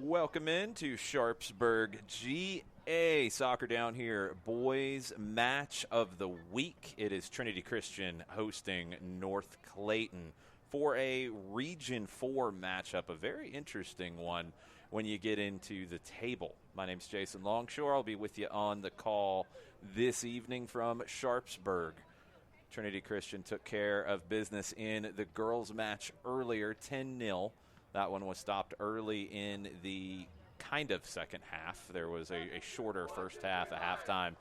Welcome into Sharpsburg GA Soccer down here. Boys match of the week. It is Trinity Christian hosting North Clayton for a Region 4 matchup. A very interesting one when you get into the table. My name's Jason Longshore. I'll be with you on the call this evening from Sharpsburg. Trinity Christian took care of business in the girls match earlier, 10-0. That one was stopped early in the kind of second half. There was a shorter first half at halftime.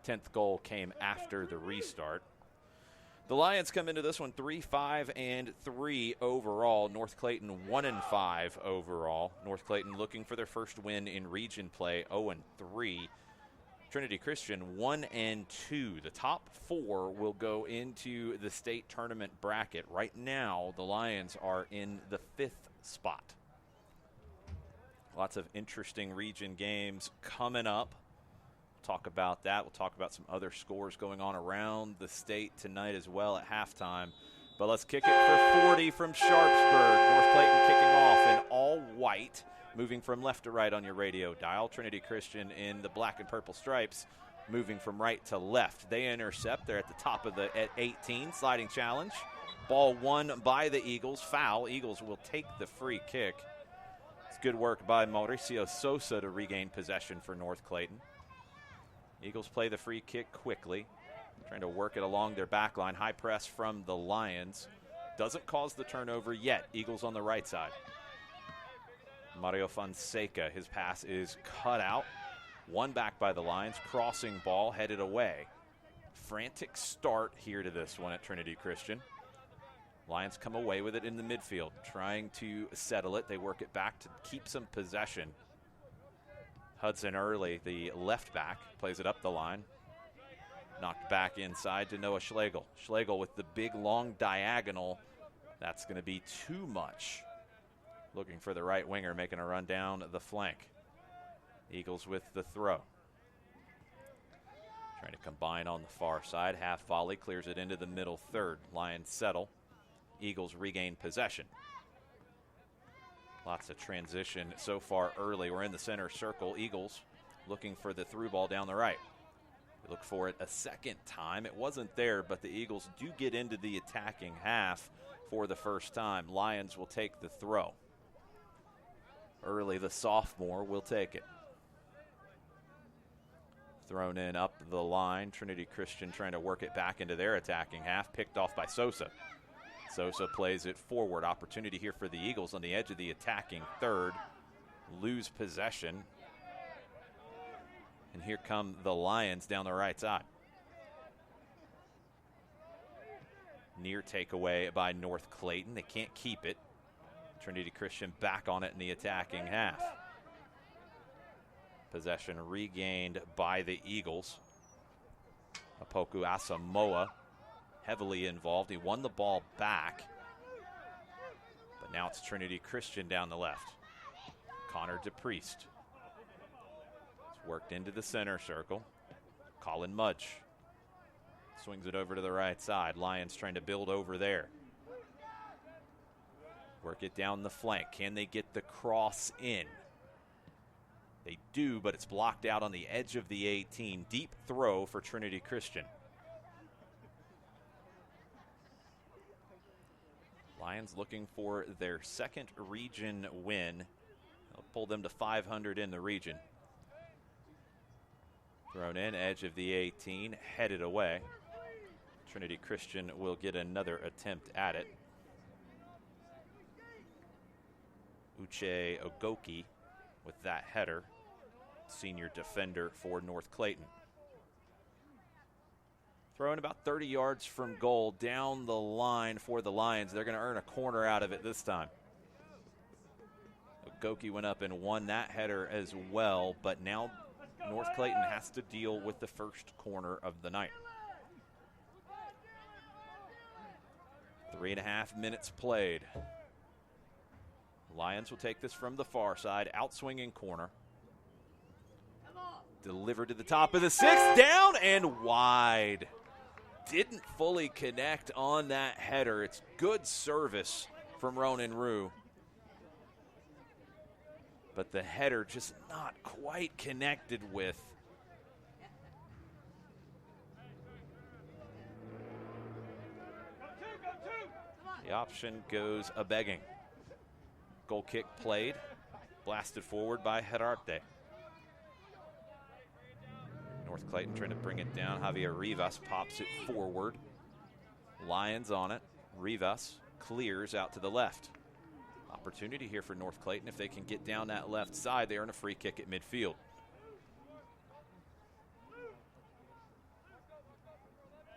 10th goal came after the restart. The Lions come into this one 3-5-3 overall. North Clayton 1-5 overall. North Clayton looking for their first win in region play, 0-3. Trinity Christian 1-2. The top four will go into the state tournament bracket. Right now, the Lions are in the 5th spot. Lots of interesting region games coming up. Talk about that. We'll talk about some other scores going on around the state tonight as well at halftime. But let's kick it for 40 from Sharpsburg. North Clayton kicking off in all white, moving from left to right on your radio dial. Trinity Christian in the black and purple stripes, moving from right to left. They intercept. They're at the top of the at 18, sliding challenge. Ball won by the Eagles. Foul. Eagles will take the free kick. It's good work by Mauricio Sosa to regain possession for North Clayton. Eagles play the free kick quickly, trying to work it along their back line. High press from the Lions. Doesn't cause the turnover yet. Eagles on the right side. Mario Fonseca, his pass is cut out. One back by the Lions. Crossing ball headed away. Frantic start here to this one at Trinity Christian. Lions come away with it in the midfield, trying to settle it. They work it back to keep some possession. Hudson Early, the left back, plays it up the line. Knocked back inside to Noah Schlegel. Schlegel with the big, long diagonal. That's going to be too much. Looking for the right winger, making a run down the flank. Eagles with the throw. Trying to combine on the far side. Half volley, clears it into the middle third. Lions settle. Eagles regain possession. Lots of transition so far early. We're in the center circle. Eagles looking for the through ball down the right. They look for it a second time. It wasn't there, but the Eagles do get into the attacking half for the first time. Lions will take the throw. Early, the sophomore will take it. Thrown in up the line. Trinity Christian trying to work it back into their attacking half. Picked off by Sosa. Sosa plays it forward. Opportunity here for the Eagles on the edge of the attacking third. Lose possession. And here come the Lions down the right side. Near takeaway by North Clayton. They can't keep it. Trinity Christian back on it in the attacking half. Possession regained by the Eagles. Apoku Asamoah heavily involved. He won the ball back. But now it's Trinity Christian down the left. Connor DePriest. It's worked into the center circle. Colin Mudge swings it over to the right side. Lions trying to build over there. Work it down the flank. Can they get the cross in? They do, but it's blocked out on the edge of the 18. Deep throw for Trinity Christian. Lions looking for their second region win. They'll pull them to 500 in the region. Thrown in, edge of the 18, headed away. Trinity Christian will get another attempt at it. Uche Ogoki with that header. Senior defender for North Clayton. Throwing about 30 yards from goal down the line for the Lions. They're going to earn a corner out of it this time. Ogoki went up and won that header as well, but now North Clayton has to deal with the first corner of the night. 3.5 minutes played. Lions will take this from the far side, outswinging corner. Delivered to the top of the sixth, down and wide. Didn't fully connect on that header. It's good service from Ronan Rue. but the header just not quite connected with. The option goes a begging. Goal kick played, blasted forward by Herarte. North Clayton trying to bring it down. Javier Rivas pops it forward. Lions on it. Rivas clears out to the left. Opportunity here for North Clayton. If they can get down that left side, they earn a free kick at midfield.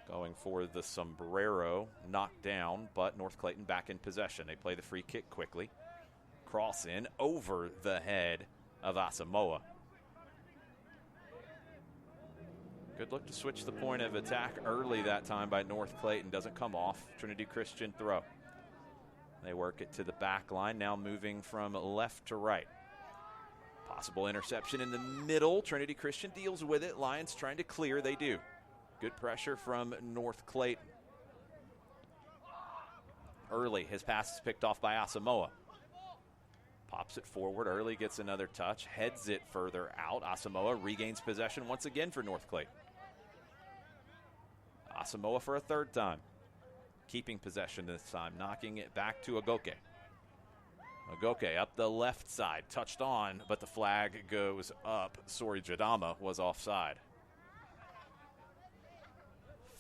Going for the sombrero, knocked down, but North Clayton back in possession. They play the free kick quickly. Cross in over the head of Asamoah. Good look to switch the point of attack early that time by North Clayton. Doesn't come off. Trinity Christian throw. They work it to the back line, now moving from left to right. Possible interception in the middle. Trinity Christian deals with it. Lions trying to clear. They do. Good pressure from North Clayton. Early, his pass is picked off by Asamoah. Pops it forward. Early gets another touch. Heads it further out. Asamoah regains possession once again for North Clayton. Asamoah for a third time. Keeping possession this time. Knocking it back to Agoke. Agoke up the left side. Touched on, but the flag goes up. Sori Jadama was offside.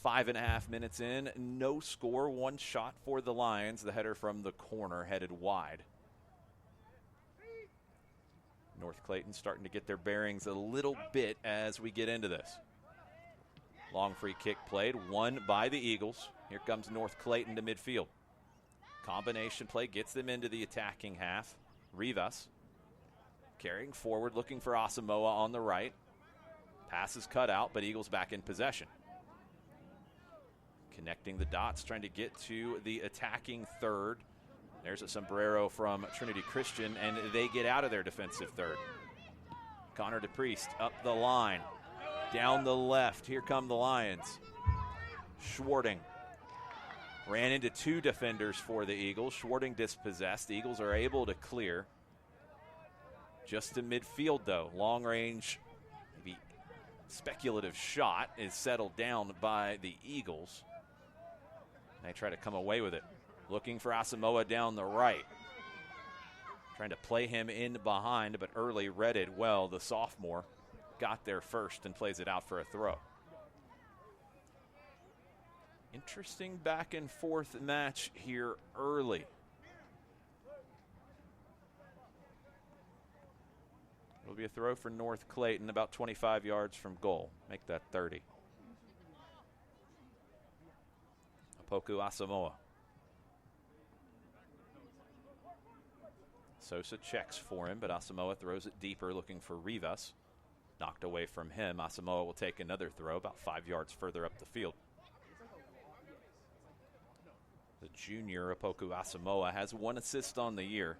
5.5 minutes in. No score. One shot for the Lions. The header from the corner headed wide. North Clayton starting to get their bearings a little bit as we get into this. Long free kick played, won by the Eagles. Here comes North Clayton to midfield. Combination play gets them into the attacking half. Rivas carrying forward, looking for Asamoah on the right. Pass is cut out, but Eagles back in possession. Connecting the dots, trying to get to the attacking third. There's a sombrero from Trinity Christian, and they get out of their defensive third. Connor DePriest up the line. Down the left, here come the Lions. Schwarting ran into two defenders for the Eagles. Schwarting dispossessed. The Eagles are able to clear. Just to midfield, though. Long range, maybe speculative shot is settled down by the Eagles. They try to come away with it. Looking for Asamoah down the right. Trying to play him in behind, but early read it well. The sophomore got there first and plays it out for a throw. Interesting back and forth match here early. It'll be a throw for North Clayton, about 25 yards from goal. Make that 30. Apoku Asamoah. Sosa checks for him, but Asamoah throws it deeper, looking for Rivas. Knocked away from him. Asamoah will take another throw about 5 yards further up the field. The junior Apoku Asamoah has 1 assist on the year.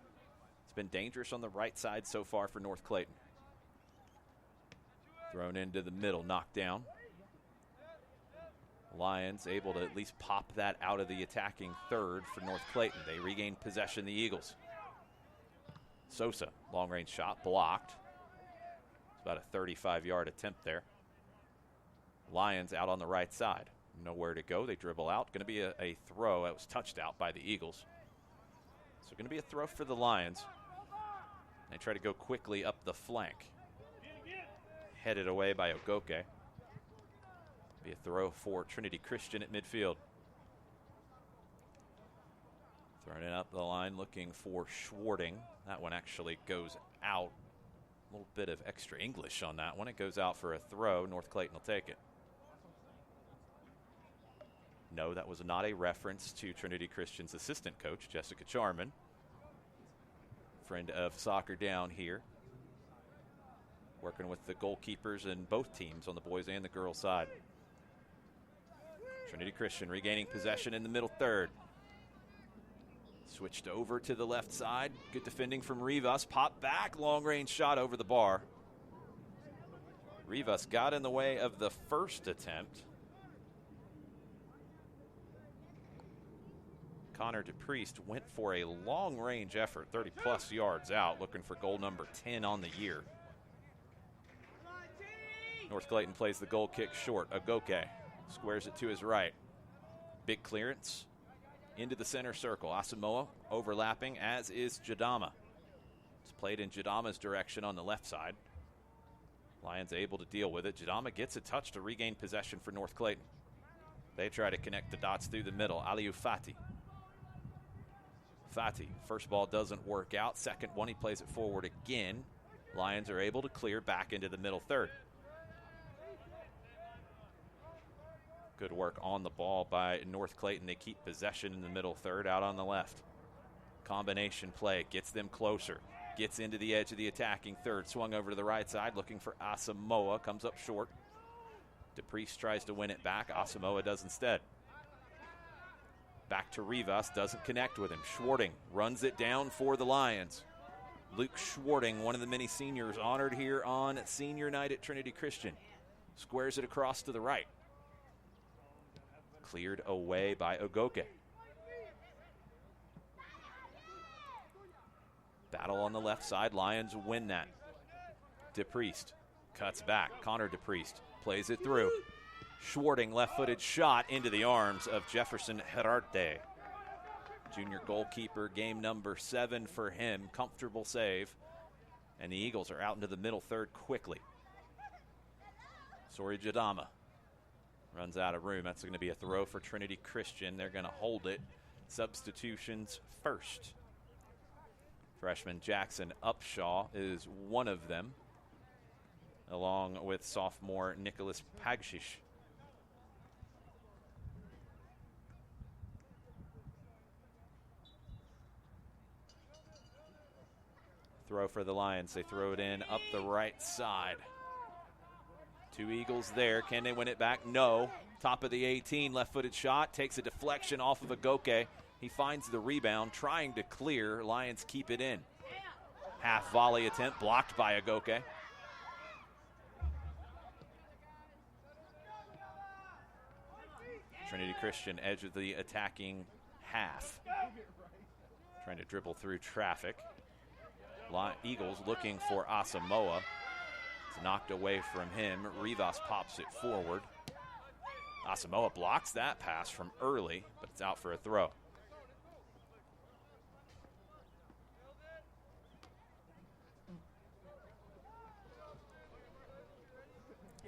It's been dangerous on the right side so far for North Clayton. Thrown into the middle, knocked down. Lions able to at least pop that out of the attacking third for North Clayton. They regain possession, the Eagles. Sosa, long-range shot, blocked. It's about a 35-yard attempt there. Lions out on the right side. Nowhere to go. They dribble out. Going to be a throw that was touched out by the Eagles. So going to be a throw for the Lions. They try to go quickly up the flank. Headed away by Ogoke. Be a throw for Trinity Christian at midfield. Throwing it up the line, looking for Schwarting. That one actually goes out. A little bit of extra English on that one. It goes out for a throw. North Clayton will take it. No, that was not a reference to Trinity Christian's assistant coach, Jessica Charman. Friend of Soccer Down here. Working with the goalkeepers in both teams on the boys and the girls side. Trinity Christian regaining possession in the middle third. Switched over to the left side. Good defending from Rivas. Pop back. Long range shot over the bar. Rivas got in the way of the first attempt. Connor DePriest went for a long-range effort, 30-plus yards out, looking for goal number 10 on the year. North Clayton plays the goal kick short. Agoke squares it to his right. Big clearance into the center circle. Asamoah overlapping, as is Jadama. It's played in Jadama's direction on the left side. Lions able to deal with it. Jadama gets a touch to regain possession for North Clayton. They try to connect the dots through the middle. Aliou Fati. Fati, first ball doesn't work out. Second one, he plays it forward again. Lions are able to clear back into the middle third. Good work on the ball by North Clayton. They keep possession in the middle third, out on the left. Combination play gets them closer. Gets into the edge of the attacking third. Swung over to the right side, looking for Asamoah. Comes up short. DePriest tries to win it back. Asamoah does instead. Back to Rivas. Doesn't connect with him. Schwarting runs it down for the Lions. Luke Schwarting, one of the many seniors honored here on senior night at Trinity Christian. Squares it across to the right. Cleared away by Agoke. Battle on the left side. Lions win that. DePriest cuts back. Connor DePriest plays it through. Schwarting, left-footed shot into the arms of Jefferson Herarte. Junior goalkeeper, game number 7 for him. Comfortable save. And the Eagles are out into the middle third quickly. Sori Jadama runs out of room. That's going to be a throw for Trinity Christian. They're going to hold it. Substitutions first. Freshman Jackson Upshaw is one of them, along with sophomore Nicholas Pagshish. Throw for the Lions. They throw it in up the right side. Two Eagles there. Can they win it back? No. Top of the 18, left-footed shot. Takes a deflection off of Agoke. He finds the rebound, trying to clear. Lions keep it in. Half volley attempt blocked by Agoke. Trinity Christian, edge of the attacking half. Trying to dribble through traffic. Eagles looking for Asamoah. It's knocked away from him. Rivas pops it forward. Asamoah blocks that pass from early, but it's out for a throw.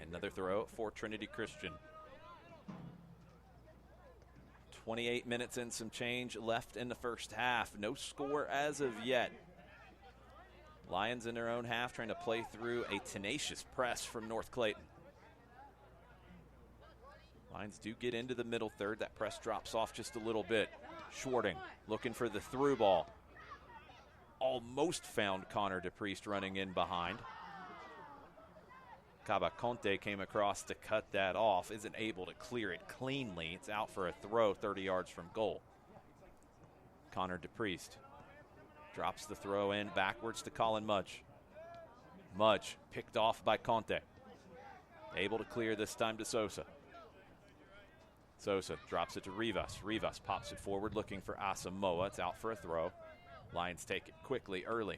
Another throw for Trinity Christian. 28 minutes and some change left in the first half. No score as of yet. Lions in their own half trying to play through a tenacious press from North Clayton. Lions do get into the middle third. That press drops off just a little bit. Schwarting looking for the through ball. Almost found Connor DePriest running in behind. Cabaconte came across to cut that off. Isn't able to clear it cleanly. It's out for a throw 30 yards from goal. Connor DePriest drops the throw in backwards to Colin Mudge. Mudge picked off by Conte. Able to clear this time to Sosa. Sosa drops it to Rivas. Rivas pops it forward looking for Asamoah. It's out for a throw. Lions take it quickly early.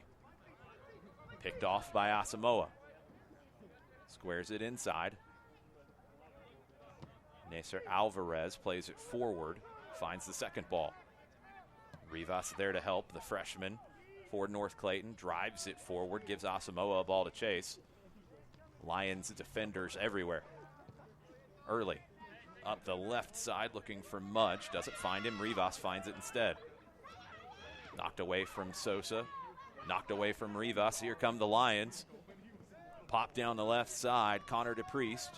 Picked off by Asamoah. Squares it inside. Nasser Alvarez plays it forward. Finds the second ball. Rivas there to help the freshman for North Clayton. Drives it forward. Gives Asamoah a ball to chase. Lions defenders everywhere. Early. Up the left side looking for Mudge. Doesn't find him. Rivas finds it instead. Knocked away from Sosa. Knocked away from Rivas. Here come the Lions. Pop down the left side. Connor DePriest.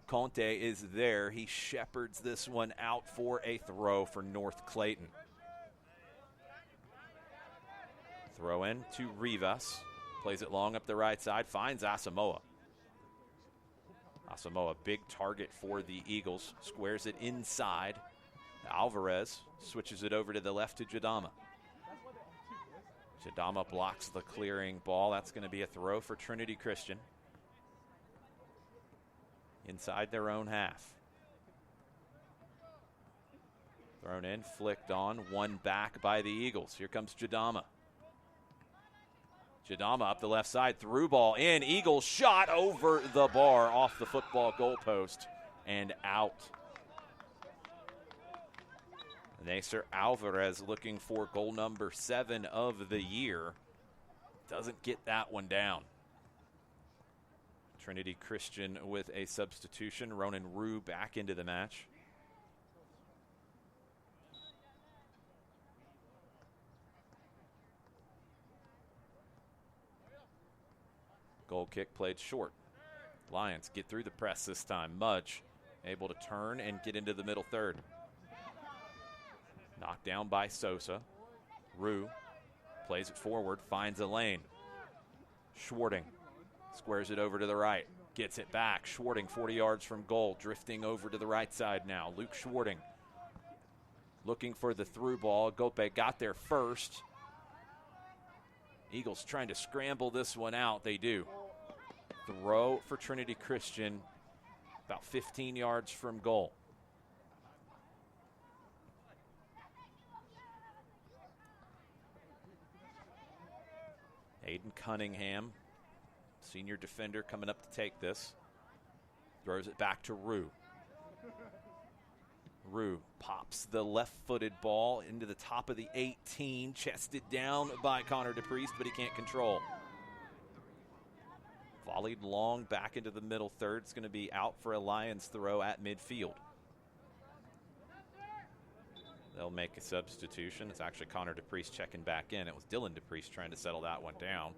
Conte is there. He shepherds this one out for a throw for North Clayton. Throw in to Rivas. Plays it long up the right side. Finds Asamoah. Asamoah, big target for the Eagles. Squares it inside. Alvarez switches it over to the left to Jadama. Jadama blocks the clearing ball. That's going to be a throw for Trinity Christian. Inside their own half. Thrown in, flicked on, one back by the Eagles. Here comes Jadama. Jadama up the left side, through ball in. Eagles shot over the bar, off the football goalpost, and out. Nacer Alvarez looking for goal number 7 of the year. Doesn't get that one down. Trinity Christian with a substitution. Ronan Rue back into the match. Goal kick played short. Lions get through the press this time. Mudge able to turn and get into the middle third. Knocked down by Sosa. Rue plays it forward, finds a lane. Schwarting squares it over to the right, gets it back. Schwarting 40 yards from goal, drifting over to the right side now. Luke Schwarting looking for the through ball. Gope got there first. Eagles trying to scramble this one out. They do. Throw for Trinity Christian, about 15 yards from goal. Aiden Cunningham, senior defender, coming up to take this. Throws it back to Rue. Rue pops the left-footed ball into the top of the 18, chested down by Connor DePriest, but he can't control. Volleyed long back into the middle third. It's going to be out for a Lions throw at midfield. They'll make a substitution. It's actually Connor DePriest checking back in. It was Dylan DePriest trying to settle that one down.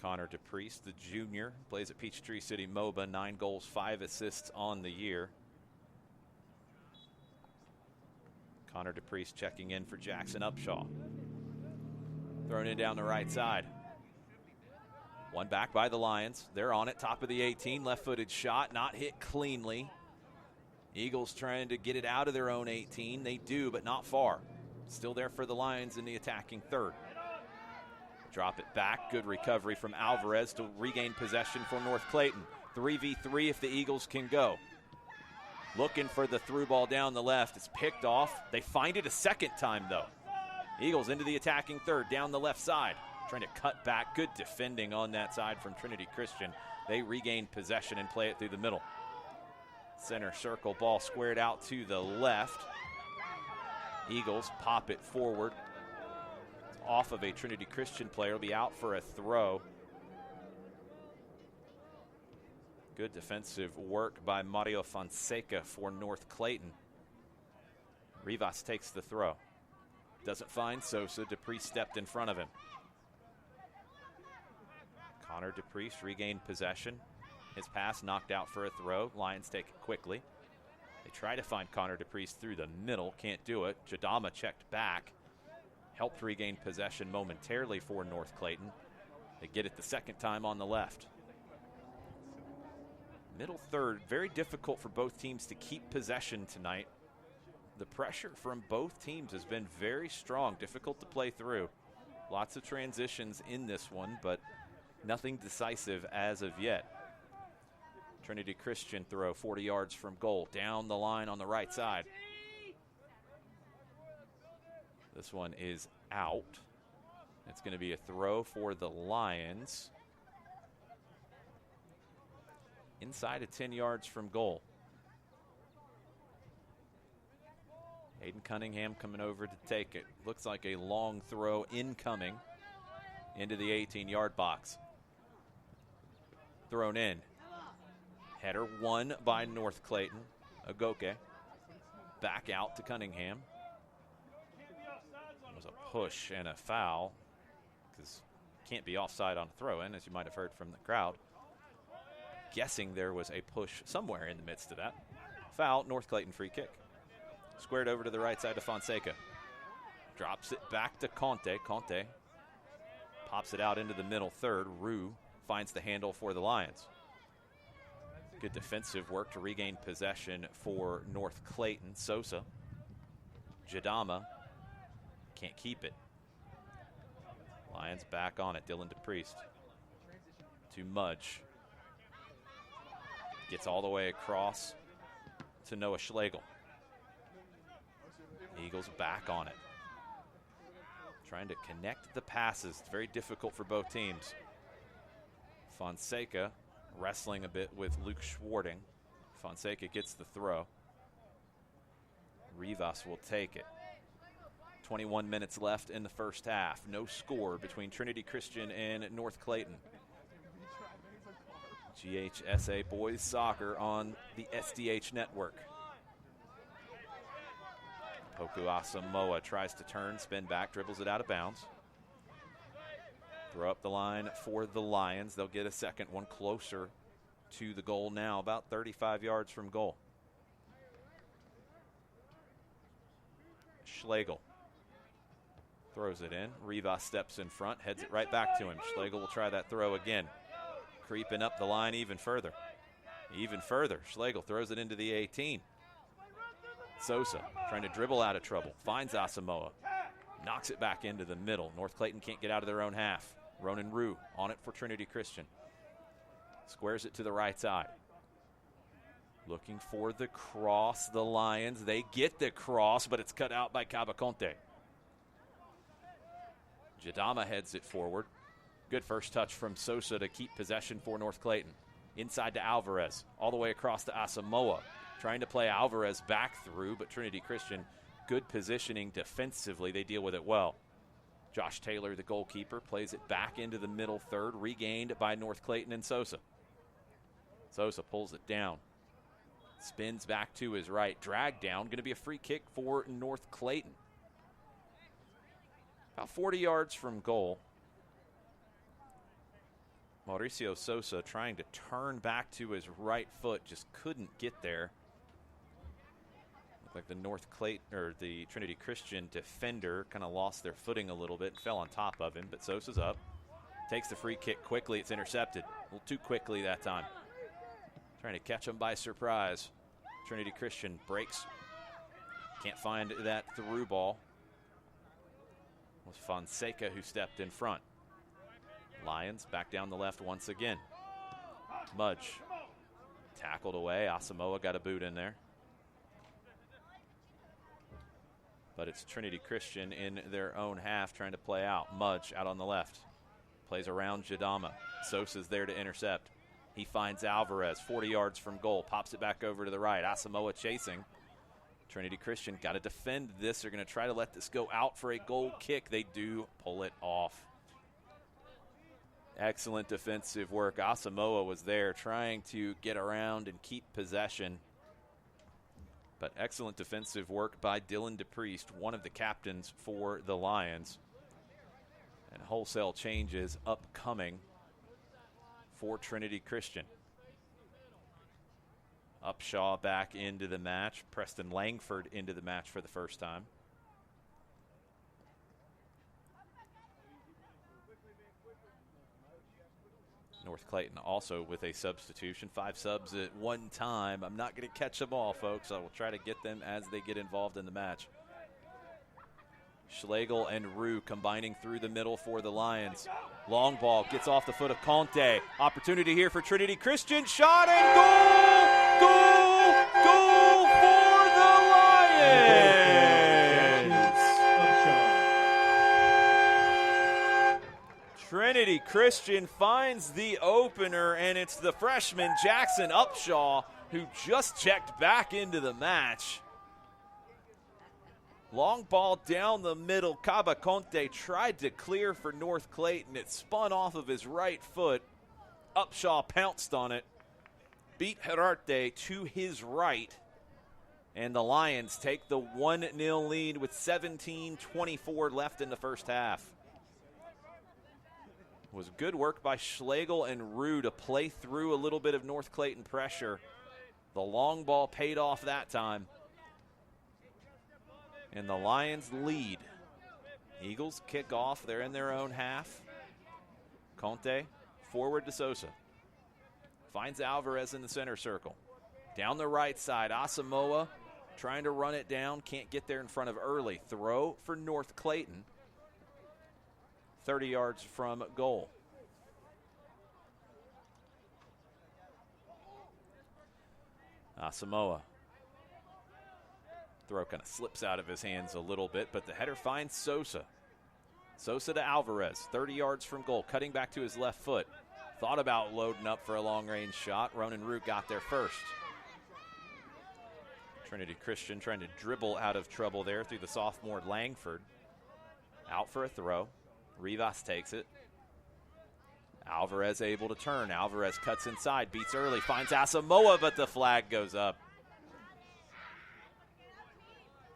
Connor DePriest, the junior, plays at Peachtree City MOBA, 9 goals, 5 assists on the year. Connor DePriest checking in for Jackson Upshaw. Thrown in down the right side. One back by the Lions. They're on it, top of the 18, left-footed shot, not hit cleanly. Eagles trying to get it out of their own 18. They do, but not far. Still there for the Lions in the attacking third. Drop it back. Good recovery from Alvarez to regain possession for North Clayton. 3v3 if the Eagles can go. Looking for the through ball down the left. It's picked off. They find it a second time, though. Eagles into the attacking third, down the left side. Trying to cut back. Good defending on that side from Trinity Christian. They regain possession and play it through the middle. Center circle ball squared out to the left. Eagles pop it forward. It's off of a Trinity Christian player. It'll be out for a throw. Good defensive work by Mario Fonseca for North Clayton. Rivas takes the throw. Doesn't find Sosa. DePriest stepped in front of him. Connor DePriest regained possession. His pass knocked out for a throw. Lions take it quickly. They try to find Connor DePriest through the middle. Can't do it. Jadama checked back. Helped regain possession momentarily for North Clayton. They get it the second time on the left. Middle third, very difficult for both teams to keep possession tonight. The pressure from both teams has been very strong. Difficult to play through. Lots of transitions in this one, but nothing decisive as of yet. Trinity Christian throw 40 yards from goal. Down the line on the right side. This one is out. It's going to be a throw for the Lions. Inside of 10 yards from goal. Aiden Cunningham coming over to take it. Looks like a long throw incoming into the 18-yard box. Thrown in. Header won by North Clayton. Agoke back out to Cunningham. It was a push and a foul because can't be offside on a throw-in, as you might have heard from the crowd. Guessing there was a push somewhere in the midst of that. Foul, North Clayton free kick. Squared over to the right side to Fonseca. Drops it back to Conte. Conte pops it out into the middle third. Rue finds the handle for the Lions. Good defensive work to regain possession for North Clayton. Sosa. Jadama can't keep it. Lions back on it. Dylan DePriest to Mudge. Gets all the way across to Noah Schlegel. Eagles back on it. Trying to connect the passes. It's very difficult for both teams. Fonseca wrestling a bit with Luke Schwarting. Fonseca gets the throw. Rivas will take it. 21 minutes left in the first half. No score between Trinity Christian and North Clayton. GHSA Boys Soccer on the SDH network. Poku Asamoah tries to turn, spin back, dribbles it out of bounds. Throw up the line for the Lions. They'll get a second one closer to the goal now, about 35 yards from goal. Schlegel throws it in. Rivas steps in front, heads it right back to him. Schlegel will try that throw again. Creeping up the line even further. Even further. Schlegel throws it into the 18. Sosa trying to dribble out of trouble. Finds Asamoah. Knocks it back into the middle. North Clayton can't get out of their own half. Ronan Rue on it for Trinity Christian. Squares it to the right side. Looking for the cross. The Lions, they get the cross, but it's cut out by Cabaconte. Jadama heads it forward. Good first touch from Sosa to keep possession for North Clayton. Inside to Alvarez. All the way across to Asamoah. Trying to play Alvarez back through, but Trinity Christian, good positioning defensively. They deal with it well. Josh Taylor, the goalkeeper, plays it back into the middle third, regained by North Clayton and Sosa. Sosa pulls it down. Spins back to his right. Drag down. Going to be a free kick for North Clayton. About 40 yards from goal. Mauricio Sosa trying to turn back to his right foot. Just couldn't get there. Looked like the North Clayton, or the Trinity Christian defender kind of lost their footing a little bit and fell on top of him. But Sosa's up. Takes the free kick quickly. It's intercepted. A little too quickly that time. Trying to catch him by surprise. Trinity Christian breaks. Can't find that through ball. It was Fonseca who stepped in front. Lions back down the left once again. Mudge tackled away. Asamoah got a boot in there. But it's Trinity Christian in their own half trying to play out. Mudge out on the left. Plays around Jadama. Sosa's there to intercept. He finds Alvarez 40 yards from goal. Pops it back over to the right. Asamoah chasing. Trinity Christian got to defend this. They're going to try to let this go out for a goal kick. They do pull it off. Excellent defensive work. Asamoah was there trying to get around and keep possession. But excellent defensive work by Dylan DePriest, one of the captains for the Lions. And wholesale changes upcoming for Trinity Christian. Upshaw back into the match. Preston Langford into the match for the first time. North Clayton also with a substitution. 5 subs at one time. I'm not going to catch them all, folks. I will try to get them as they get involved in the match. Schlegel and Rue combining through the middle for the Lions. Long ball gets off the foot of Conte. Opportunity here for Trinity Christian. Shot and goal! Goal! Goal for the Lions! Trinity Christian finds the opener, and it's the freshman Jackson Upshaw who just checked back into the match. Long ball down the middle. Cabaconte tried to clear for North Clayton. It spun off of his right foot. Upshaw pounced on it. Beat Herarte to his right. And the Lions take the 1-0 lead with 17:24 left in the first half. It was good work by Schlegel and Rue to play through a little bit of North Clayton pressure. The long ball paid off that time. And the Lions lead. Eagles kick off. They're in their own half. Conte forward to Sosa. Finds Alvarez in the center circle. Down the right side, Asamoah trying to run it down. Can't get there in front of Early. Throw for North Clayton. 30 yards from goal. Asamoah Throw kind of slips out of his hands a little bit, but the header finds Sosa. Sosa to Alvarez, 30 yards from goal, cutting back to his left foot. Thought about loading up for a long-range shot. Ronan Rue got there first. Trinity Christian trying to dribble out of trouble there through the sophomore Langford. Out for a throw. Rivas takes it. Alvarez able to turn. Alvarez cuts inside, beats early, finds Asamoah, but the flag goes up.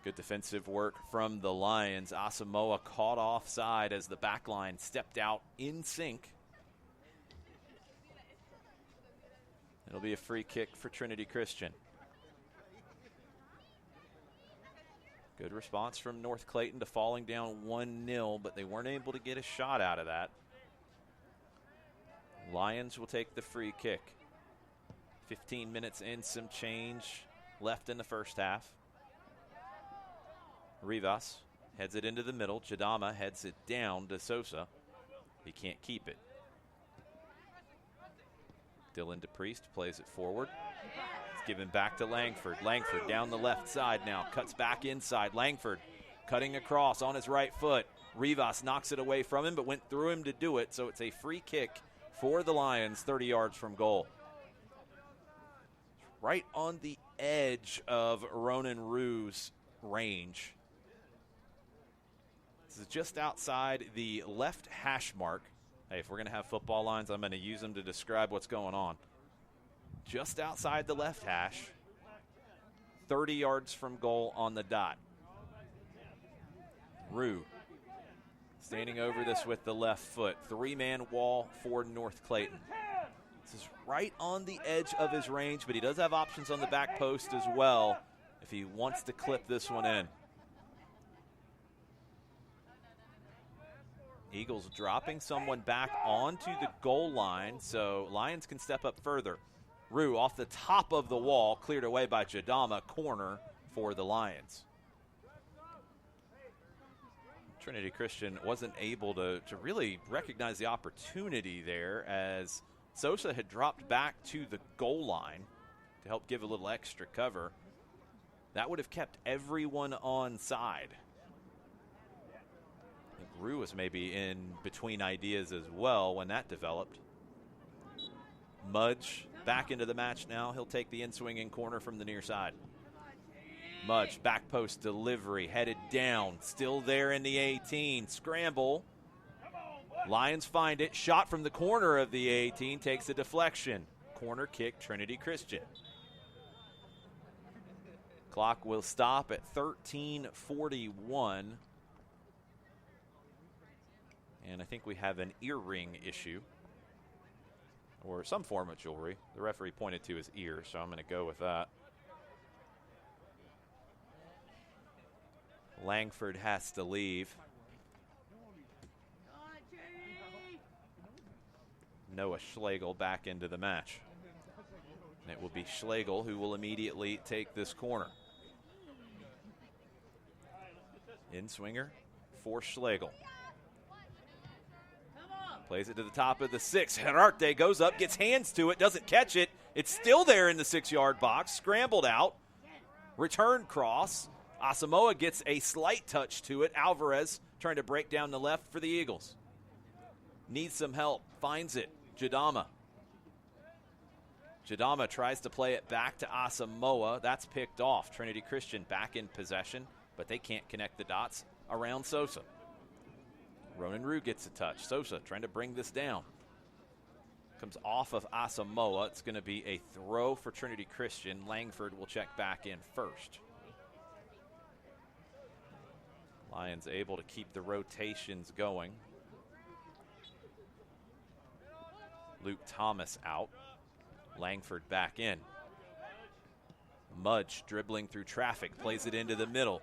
Good defensive work from the Lions. Asamoah caught offside as the back line stepped out in sync. It'll be a free kick for Trinity Christian. Good response from North Clayton to falling down 1-0, but they weren't able to get a shot out of that. Lions will take the free kick. 15 minutes in, some change left in the first half. Rivas heads it into the middle. Jadama heads it down to Sosa. He can't keep it. Dylan DePriest plays it forward. It's given back to Langford. Langford down the left side now. Cuts back inside. Langford cutting across on his right foot. Rivas knocks it away from him, but went through him to do it. So it's a free kick for the Lions, 30 yards from goal. Right on the edge of Ronan Rue's range. This is just outside the left hash mark. Hey, if we're going to have football lines, I'm going to use them to describe what's going on. Just outside the left hash, 30 yards from goal on the dot. Rue standing over this with the left foot. Three-man wall for North Clayton. This is right on the edge of his range, but he does have options on the back post as well if he wants to clip this one in. Eagles dropping someone back onto the goal line, so Lions can step up further. Rue off the top of the wall, cleared away by Jadama, corner for the Lions. Trinity Christian wasn't able to really recognize the opportunity there as Sosa had dropped back to the goal line to help give a little extra cover. That would have kept everyone on side. I think Rue was maybe in between ideas as well when that developed. Mudge back into the match now. He'll take the in-swinging corner from the near side. Mudge, back post delivery, headed down. Still there in the 18. Scramble. Lions find it. Shot from the corner of the 18. Takes a deflection. Corner kick, Trinity Christian. Clock will stop at 13:41. And I think we have an earring issue. Or some form of jewelry. The referee pointed to his ear, so I'm going to go with that. Langford has to leave. Noah Schlegel back into the match. And it will be Schlegel who will immediately take this corner. In-swinger for Schlegel. Plays it to the top of the 6. Herarte goes up, gets hands to it, doesn't catch it. It's still there in the 6-yard box. Scrambled out. Return cross. Asamoah gets a slight touch to it. Alvarez trying to break down the left for the Eagles. Needs some help. Finds it. Jadama. Jadama tries to play it back to Asamoah. That's picked off. Trinity Christian back in possession, but they can't connect the dots around Sosa. Ronan Rue gets a touch. Sosa trying to bring this down. Comes off of Asamoah. It's going to be a throw for Trinity Christian. Langford will check back in first. Lions able to keep the rotations going. Luke Thomas out. Langford back in. Mudge dribbling through traffic. Plays it into the middle.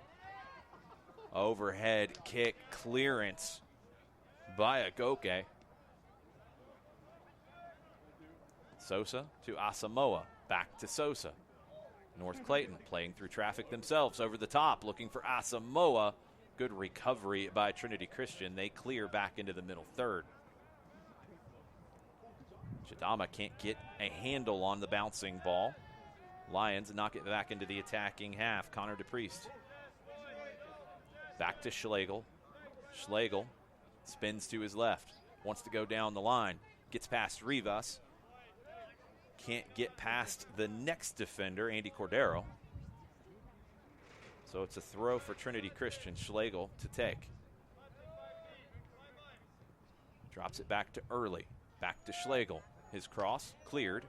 Overhead kick clearance by Agoke. Sosa to Asamoah. Back to Sosa. North Clayton playing through traffic themselves over the top. Looking for Asamoah. Good recovery by Trinity Christian. They clear back into the middle third. Jadama can't get a handle on the bouncing ball. Lions knock it back into the attacking half. Connor DePriest Back to Schlegel. Schlegel spins to his left. Wants to go down the line. Gets past Rivas. Can't get past the next defender, Andy Cordero. So it's a throw for Trinity Christian. Schlegel to take. Drops it back to Early. Back to Schlegel. His cross cleared.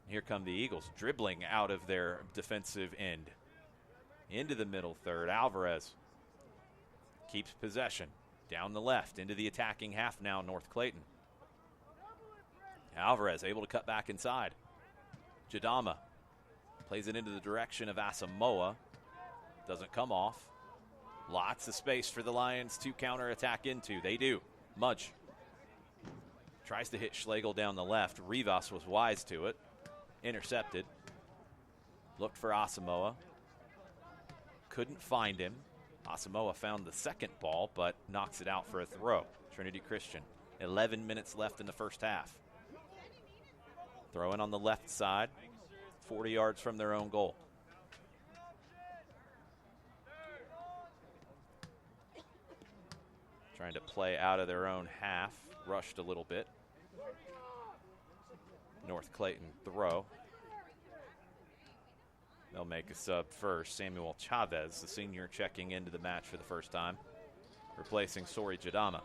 Here come the Eagles dribbling out of their defensive end. Into the middle third. Alvarez keeps possession. Down the left into the attacking half now, North Clayton. Alvarez able to cut back inside. Jadama plays it into the direction of Asamoah. Doesn't come off. Lots of space for the Lions to counterattack into. They do. Mudge tries to hit Schlegel down the left. Rivas was wise to it. Intercepted. Looked for Asamoah. Couldn't find him. Asamoah found the second ball, but knocks it out for a throw. Trinity Christian. 11 minutes left in the first half. Throw in on the left side. 40 yards from their own goal. Trying to play out of their own half. Rushed a little bit. North Clayton throw. They'll make a sub first. Samuel Chavez, the senior, checking into the match for the first time, replacing Sori Jadama.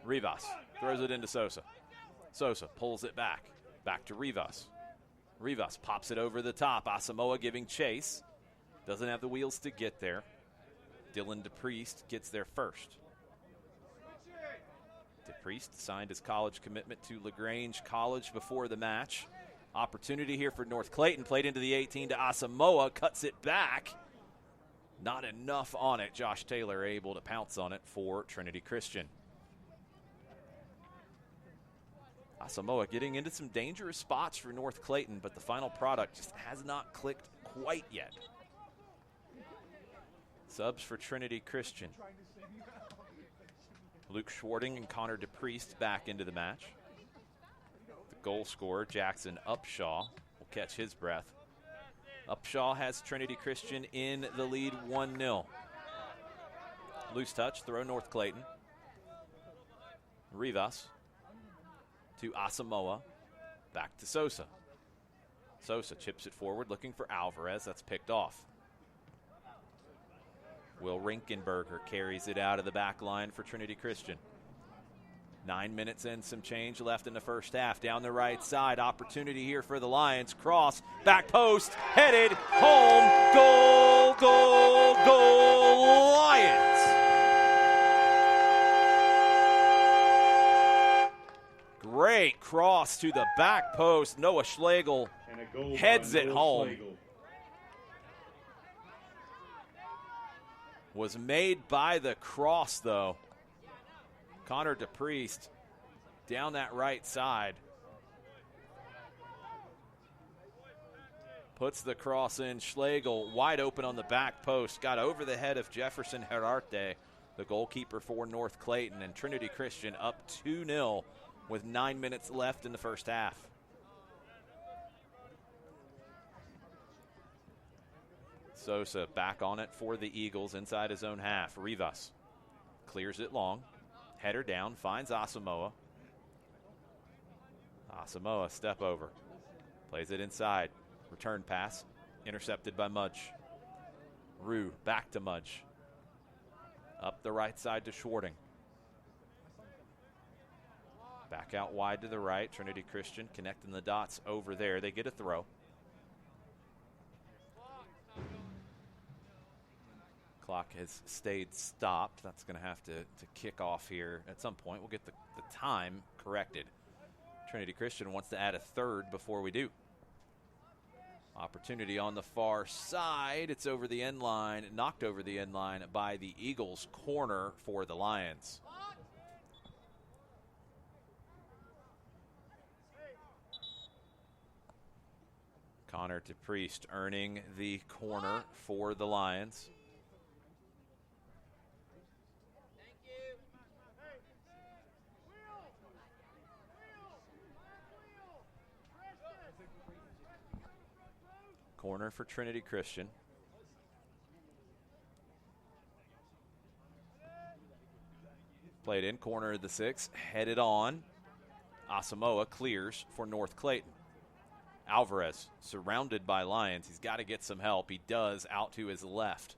Rivas throws it into Sosa. Sosa pulls it back. Back to Rivas. Rivas pops it over the top. Asamoah giving chase. Doesn't have the wheels to get there. Dylan DePriest gets there first. DePriest signed his college commitment to LaGrange College before the match. Opportunity here for North Clayton. Played into the 18 to Asamoah. Cuts it back. Not enough on it. Josh Taylor able to pounce on it for Trinity Christian. Asamoah getting into some dangerous spots for North Clayton, but the final product just has not clicked quite yet. Subs for Trinity Christian. Luke Schwarting and Connor DePriest back into the match. The goal scorer, Jackson Upshaw, will catch his breath. Upshaw has Trinity Christian in the lead 1-0. Loose touch, throw North Clayton. Rivas to Asamoah. Back to Sosa. Sosa chips it forward, looking for Alvarez. That's picked off. Will Rinkenberger carries it out of the back line for Trinity Christian. 9 minutes and some change left in the first half. Down the right side, opportunity here for the Lions. Cross, back post, headed, home, goal, goal, goal, Lions. Great cross to the back post. Noah Schlegel heads it home. Schlegel. Was made by the cross, though. Connor DePriest down that right side. Puts the cross in. Schlegel wide open on the back post. Got over the head of Jefferson Herarte, the goalkeeper for North Clayton. And Trinity Christian up 2-0 with 9 minutes left in the first half. Sosa back on it for the Eagles inside his own half. Rivas clears it long. Header down, finds Asamoah. Asamoah step over. Plays it inside. Return pass. Intercepted by Mudge. Rue back to Mudge. Up the right side to Schwarting. Back out wide to the right. Trinity Christian connecting the dots over there. They get a throw. Clock has stayed stopped. That's going to have to kick off here at some point. We'll get the time corrected. Trinity Christian wants to add a third before we do. Opportunity on the far side. It's over the end line, knocked over the end line by the Eagles. Corner for the Lions. Connor DePriest earning the corner for the Lions. Corner for Trinity Christian. Played in, corner of the 6, headed on. Asamoah clears for North Clayton. Alvarez surrounded by Lions. He's got to get some help. He does, out to his left.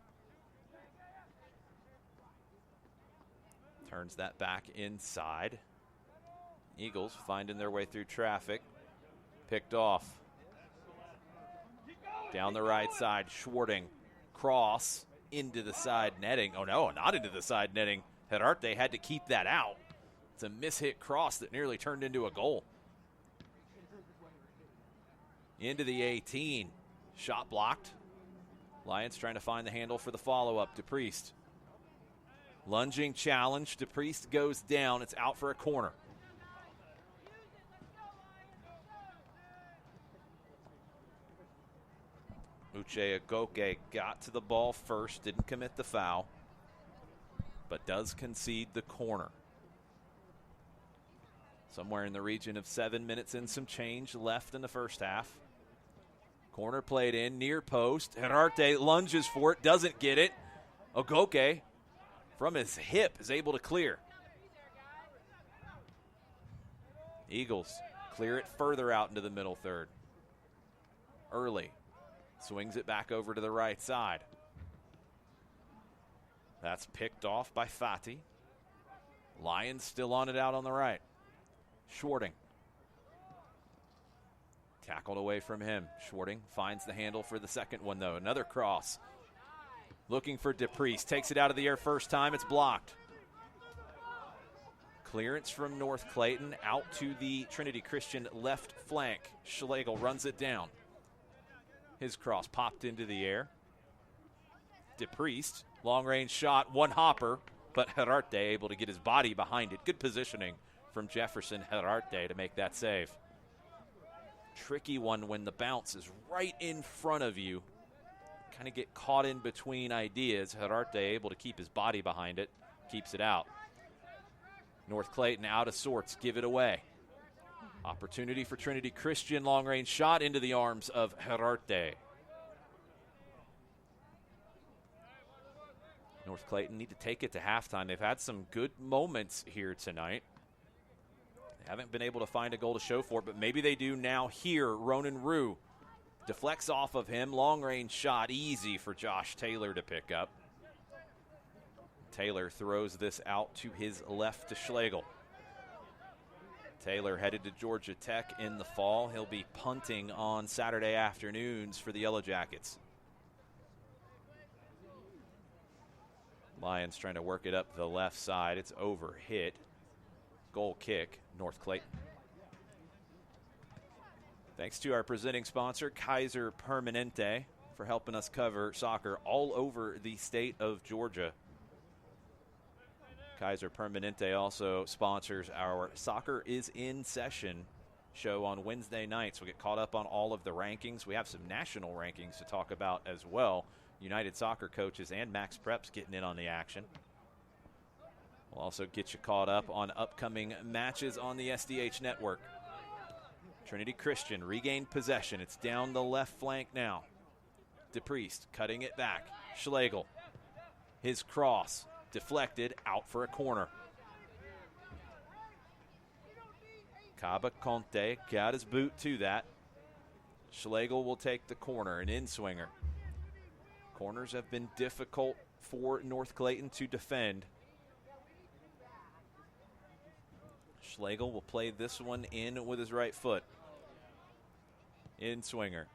Turns that back inside. Eagles finding their way through traffic. Picked off. Down the right side, Schwarting. Cross into the side netting. Oh no, not into the side netting. Herarte had to keep that out. It's a mishit cross that nearly turned into a goal. Into the 18. Shot blocked. Lions trying to find the handle for the follow-up. DePriest. Lunging challenge. DePriest goes down. It's out for a corner. Uche Agoke got to the ball first. Didn't commit the foul. But does concede the corner. Somewhere in the region of 7 minutes and some change left in the first half. Corner played in, near post. Herarte lunges for it, doesn't get it. Agoke, from his hip, is able to clear. Eagles clear it further out into the middle third. Early swings it back over to the right side. That's picked off by Fati. Lions still on it out on the right. Schwarting. Tackled away from him. Schwarting finds the handle for the second one, though. Another cross. Looking for DePriest. Takes it out of the air first time. It's blocked. Clearance from North Clayton out to the Trinity Christian left flank. Schlegel runs it down. His cross popped into the air. DePriest, long-range shot, one hopper, but Herarte able to get his body behind it. Good positioning from Jefferson Herarte to make that save. Tricky one when the bounce is right in front of you. Kind of get caught in between ideas. Herarte able to keep his body behind it, keeps it out. North Clayton out of sorts, give it away. Opportunity for Trinity Christian, long-range shot into the arms of Herarte. North Clayton need to take it to halftime. They've had some good moments here tonight. They haven't been able to find a goal to show for it, but maybe they do now here. Ronan Rue deflects off of him. Long-range shot, easy for Josh Taylor to pick up. Taylor throws this out to his left to Schlegel. Taylor headed to Georgia Tech in the fall. He'll be punting on Saturday afternoons for the Yellow Jackets. Lions trying to work it up the left side. It's over, hit. Goal kick, North Clayton. Thanks to our presenting sponsor, Kaiser Permanente, for helping us cover soccer all over the state of Georgia. Kaiser Permanente also sponsors our Soccer is in Session show on Wednesday nights. We'll get caught up on all of the rankings. We have some national rankings to talk about as well. United Soccer coaches and Max Preps getting in on the action. We'll also get you caught up on upcoming matches on the SDH network. Trinity Christian regained possession. It's down the left flank now. DePriest cutting it back. Schlegel. His cross deflected out for a corner. Caba Conte got his boot to that. Schlegel will take the corner, an in-swinger. Corners have been difficult for North Clayton to defend. Schlegel will play this one in with his right foot. In-swinger.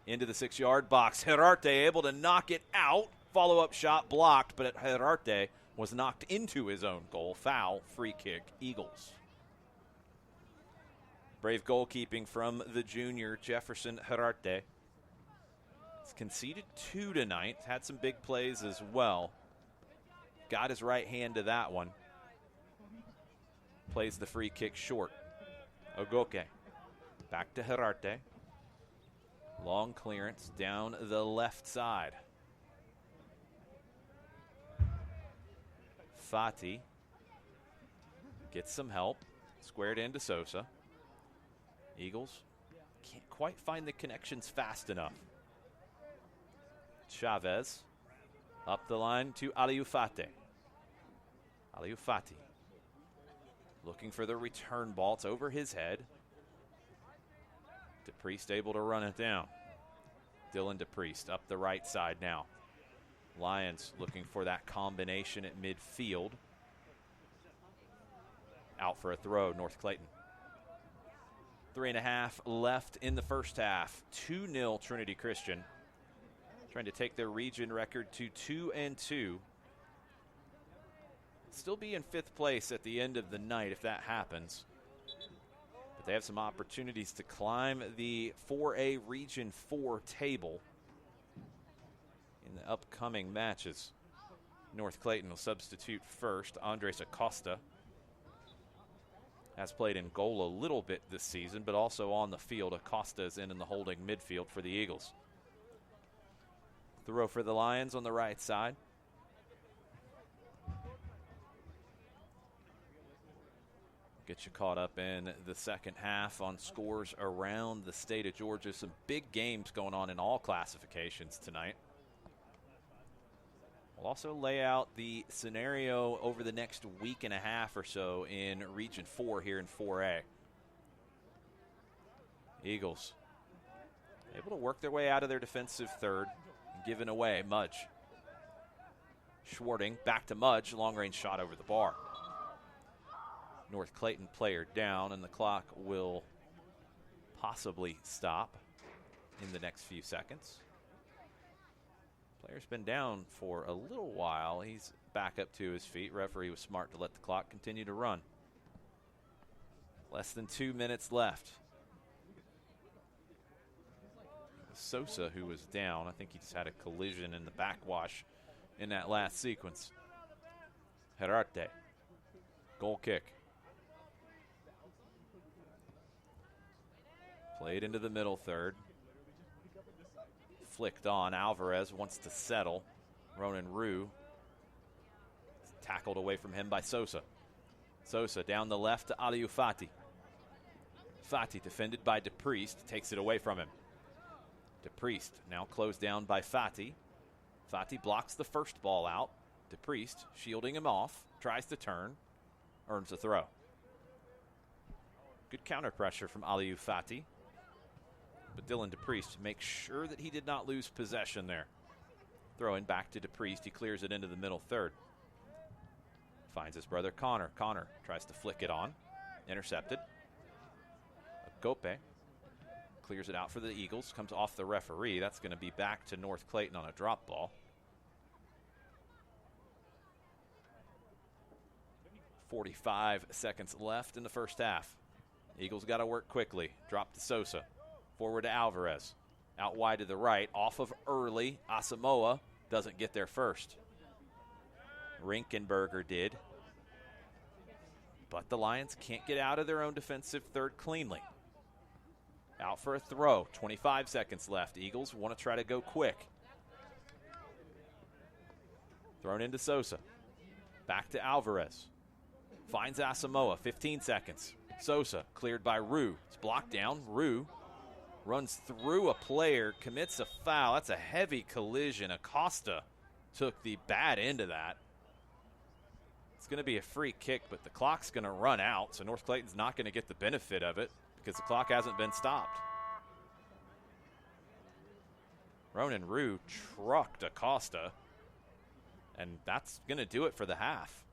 Into the 6-yard box. Herarte able to knock it out. Follow-up shot blocked, but Herarte was knocked into his own goal. Foul, free kick, Eagles. Brave goalkeeping from the junior Jefferson Herarte. He's conceded 2 tonight. Had some big plays as well. Got his right hand to that one. Plays the free kick short. Ogoke. Back to Herarte. Long clearance down the left side. Fati gets some help. Squared into Sosa. Eagles can't quite find the connections fast enough. Chavez up the line to Aliufate. Aliufate looking for the return ball. It's over his head. DePriest able to run it down. Dylan DePriest up the right side now. Lions looking for that combination at midfield. Out for a throw, North Clayton. 3.5 left in the first half. 2-0 Trinity Christian. Trying to take their region record to 2-2. Still be in 5th place at the end of the night if that happens. But they have some opportunities to climb the 4A Region 4 table in the upcoming matches. North Clayton will substitute first. Andres Acosta has played in goal a little bit this season, but also on the field. Acosta is in the holding midfield for the Eagles. Throw for the Lions on the right side. Get you caught up in the second half on scores around the state of Georgia. Some big games going on in all classifications tonight. We'll also lay out the scenario over the next week and a half or so in Region 4 here in 4A. Eagles able to work their way out of their defensive third, giving away Mudge. Schwarting back to Mudge, long-range shot over the bar. North Clayton player down, and the clock will possibly stop in the next few seconds. Player's been down for a little while. He's back up to his feet. Referee was smart to let the clock continue to run. Less than 2 minutes left. Sosa, who was down, I think he just had a collision in the backwash in that last sequence. Herarte, goal kick. Played into the middle third. Flicked on. Alvarez wants to settle. Ronan Rue tackled away from him by Sosa. Sosa down the left to Aliou Fati. Fati defended by DePriest. Takes it away from him. DePriest now closed down by Fati. Fati blocks the first ball out. DePriest shielding him off. Tries to turn. Earns a throw. Good counter pressure from Aliou Fati. But Dylan DePriest makes sure that he did not lose possession there. Throwing back to DePriest. He clears it into the middle third. Finds his brother Connor. Connor tries to flick it on. Intercepted. Agope clears it out for the Eagles. Comes off the referee. That's going to be back to North Clayton on a drop ball. 45 seconds left in the first half. Eagles got to work quickly. Drop to Sosa. Forward to Alvarez. Out wide to the right. Off of early. Asamoah doesn't get there first. Rinkenberger did. But the Lions can't get out of their own defensive third cleanly. Out for a throw. 25 seconds left. Eagles want to try to go quick. Thrown into Sosa. Back to Alvarez. Finds Asamoah. 15 seconds. Sosa cleared by Rue. It's blocked down. Rue runs through a player, commits a foul. That's a heavy collision. Acosta took the bad end of that. It's going to be a free kick, but the clock's going to run out, so North Clayton's not going to get the benefit of it because the clock hasn't been stopped. Ronan Rue trucked Acosta, and that's going to do it for the half.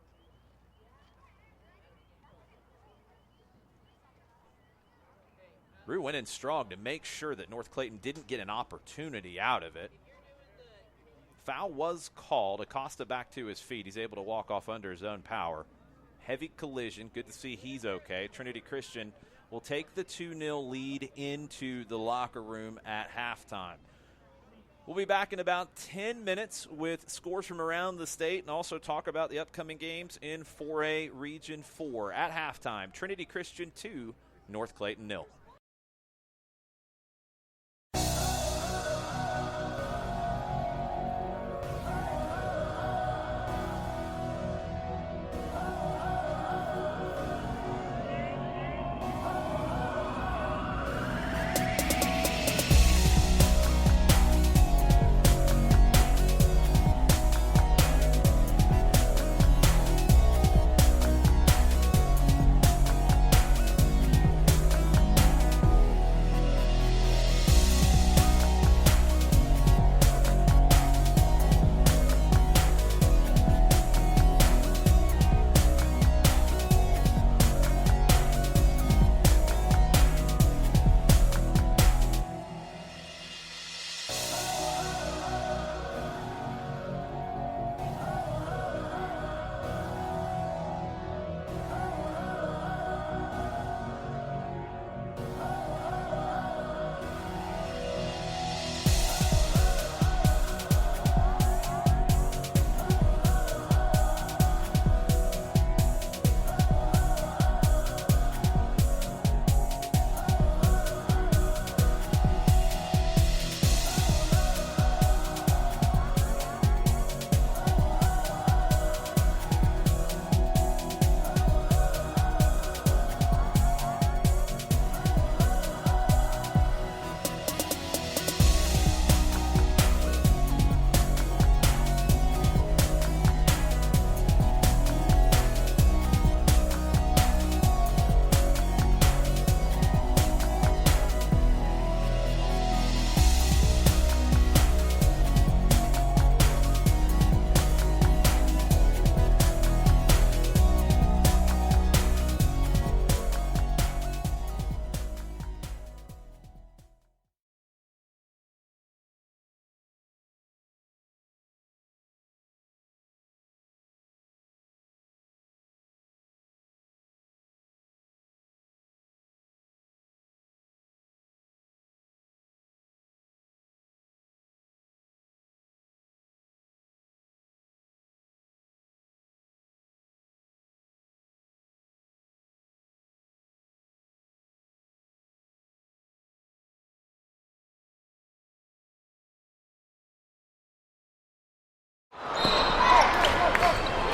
Rue went in strong to make sure that North Clayton didn't get an opportunity out of it. Foul was called. Acosta back to his feet. He's able to walk off under his own power. Heavy collision. Good to see he's okay. Trinity Christian will take the 2-0 lead into the locker room at halftime. We'll be back in about 10 minutes with scores from around the state and also talk about the upcoming games in 4A Region 4. At halftime, Trinity Christian 2, North Clayton 0.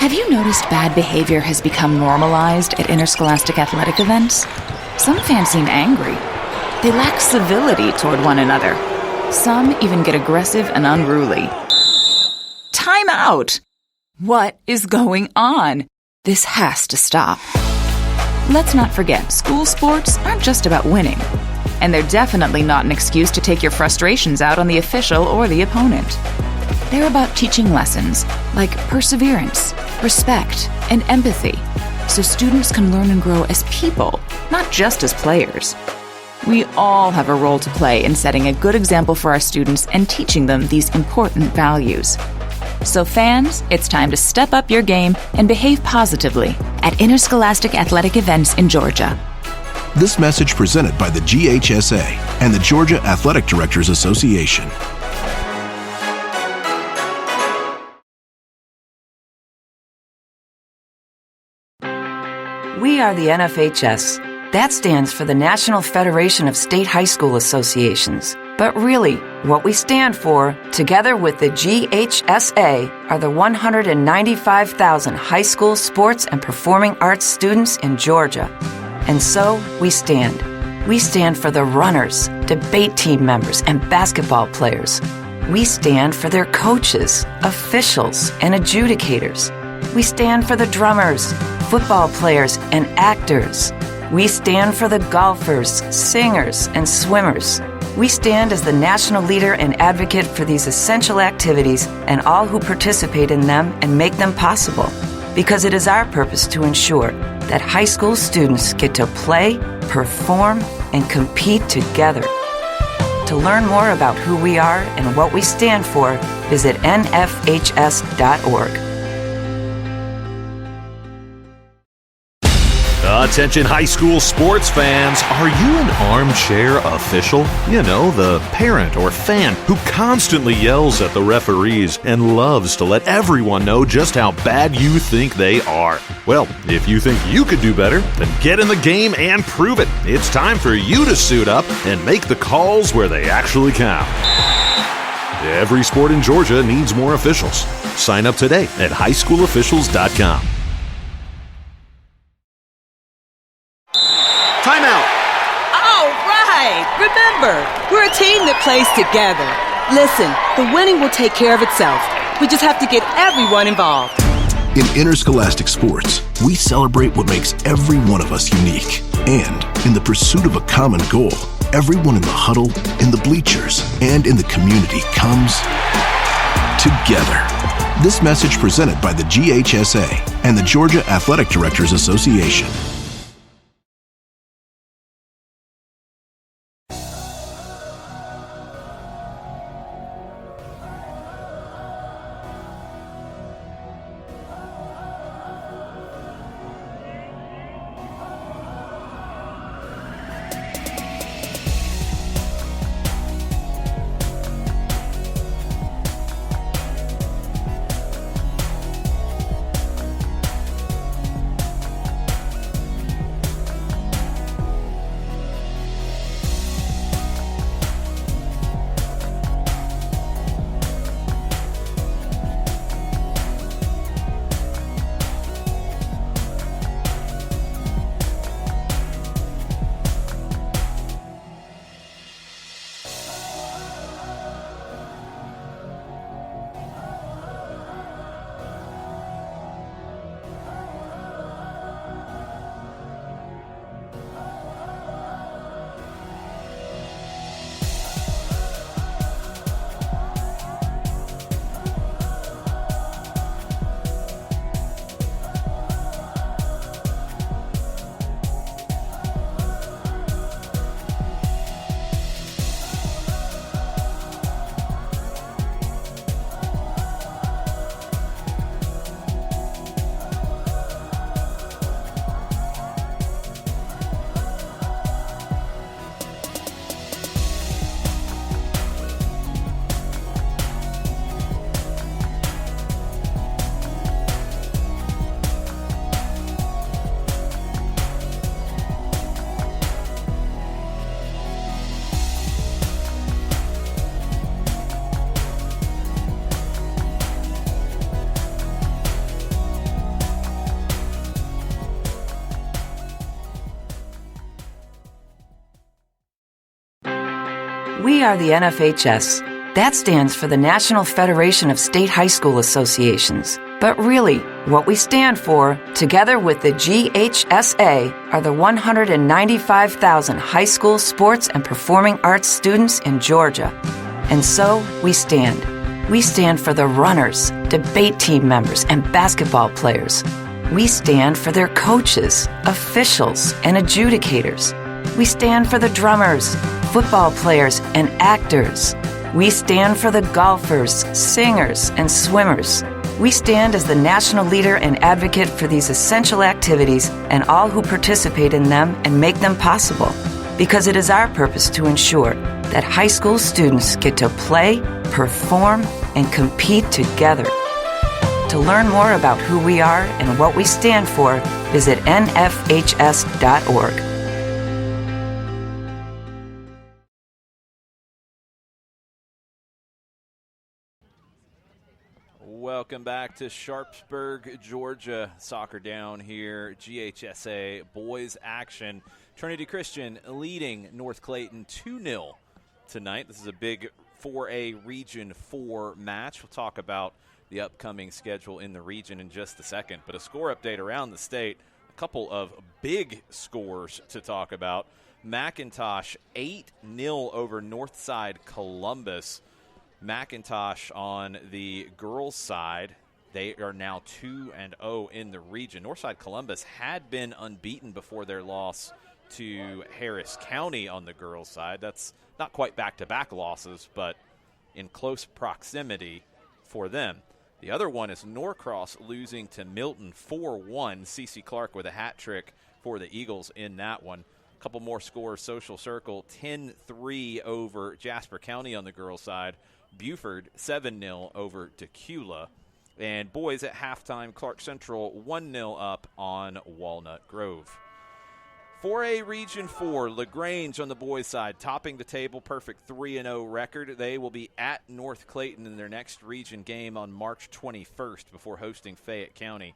Have you noticed bad behavior has become normalized at interscholastic athletic events? Some fans seem angry. They lack civility toward one another. Some even get aggressive and unruly. Time out! What is going on? This has to stop. Let's not forget, school sports aren't just about winning. And they're definitely not an excuse to take your frustrations out on the official or the opponent. They're about teaching lessons like perseverance, respect, and empathy, so students can learn and grow as people, not just as players. We all have a role to play in setting a good example for our students and teaching them these important values. So fans, it's time to step up your game and behave positively at interscholastic athletic events in Georgia. This message presented by the GHSA and the Georgia Athletic Directors Association. We are the NFHS. That stands for the National Federation of State High School Associations. But really, what we stand for, together with the GHSA, are the 195,000 high school sports and performing arts students in Georgia. And so, we stand. We stand for the runners, debate team members, and basketball players. We stand for their coaches, officials, and adjudicators. We stand for the drummers, football players, and actors. We stand for the golfers, singers, and swimmers. We stand as the national leader and advocate for these essential activities and all who participate in them and make them possible, because it is our purpose to ensure that high school students get to play, perform, and compete together. To learn more about who we are and what we stand for, visit nfhs.org. Attention high school sports fans, are you an armchair official? You know, the parent or fan who constantly yells at the referees and loves to let everyone know just how bad you think they are. Well, if you think you could do better, then get in the game and prove it. It's time for you to suit up and make the calls where they actually count. Every sport in Georgia needs more officials. Sign up today at highschoolofficials.com. Timeout. All right. Remember, we're a team that plays together. Listen, the winning will take care of itself. We just have to get everyone involved. In interscholastic sports, we celebrate what makes every one of us unique. And in the pursuit of a common goal, everyone in the huddle, in the bleachers, and in the community comes together. This message presented by the GHSA and the Georgia Athletic Directors Association. We are the NFHS. That stands for the National Federation of State High School Associations. But really, what we stand for, together with the GHSA, are the 195,000 high school sports and performing arts students in Georgia. And so, we stand. We stand for the runners, debate team members, and basketball players. We stand for their coaches, officials, and adjudicators. We stand for the drummers, football players, and actors. We stand for the golfers, singers, and swimmers. We stand as the national leader and advocate for these essential activities and all who participate in them and make them possible. Because it is our purpose to ensure that high school students get to play, perform, and compete together. To learn more about who we are and what we stand for, visit nfhs.org. Welcome back to Sharpsburg, Georgia. Soccer down here. GHSA boys action. Trinity Christian leading North Clayton 2-0 tonight. This is a big 4A Region 4 match. We'll talk about the upcoming schedule in the region in just a second. But a score update around the state. A couple of big scores to talk about. McIntosh 8-0 over Northside Columbus. McIntosh on the girls' side, they are now 2-0 in the region. Northside Columbus had been unbeaten before their loss to Harris County on the girls' side. That's not quite back-to-back losses, but in close proximity for them. The other one is Norcross losing to Milton 4-1. Cece Clark with a hat trick for the Eagles in that one. A couple more scores. Social Circle 10-3 over Jasper County on the girls' side. Buford 7-0 over Decula. And boys at halftime, Clark Central 1-0 up on Walnut Grove. 4A Region 4, LaGrange on the boys' side, topping the table, perfect 3-0 record. They will be at North Clayton in their next region game on March 21st before hosting Fayette County.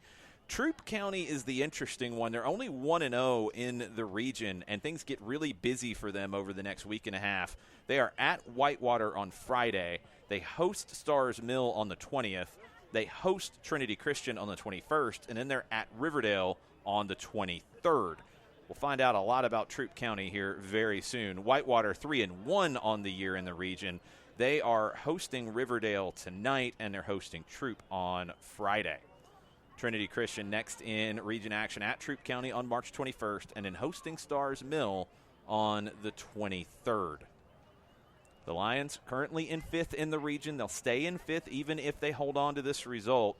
Troup County is the interesting one. They're only 1-0 in the region, and things get really busy for them over the next week and a half. They are at Whitewater on Friday. They host Stars Mill on the 20th. They host Trinity Christian on the 21st, and then they're at Riverdale on the 23rd. We'll find out a lot about Troup County here very soon. Whitewater 3-1 on the year in the region. They are hosting Riverdale tonight, and they're hosting Troup on Friday. Trinity Christian next in region action at Troup County on March 21st, and then hosting Stars Mill on the 23rd. The Lions currently in 5th in the region. They'll stay in 5th even if they hold on to this result.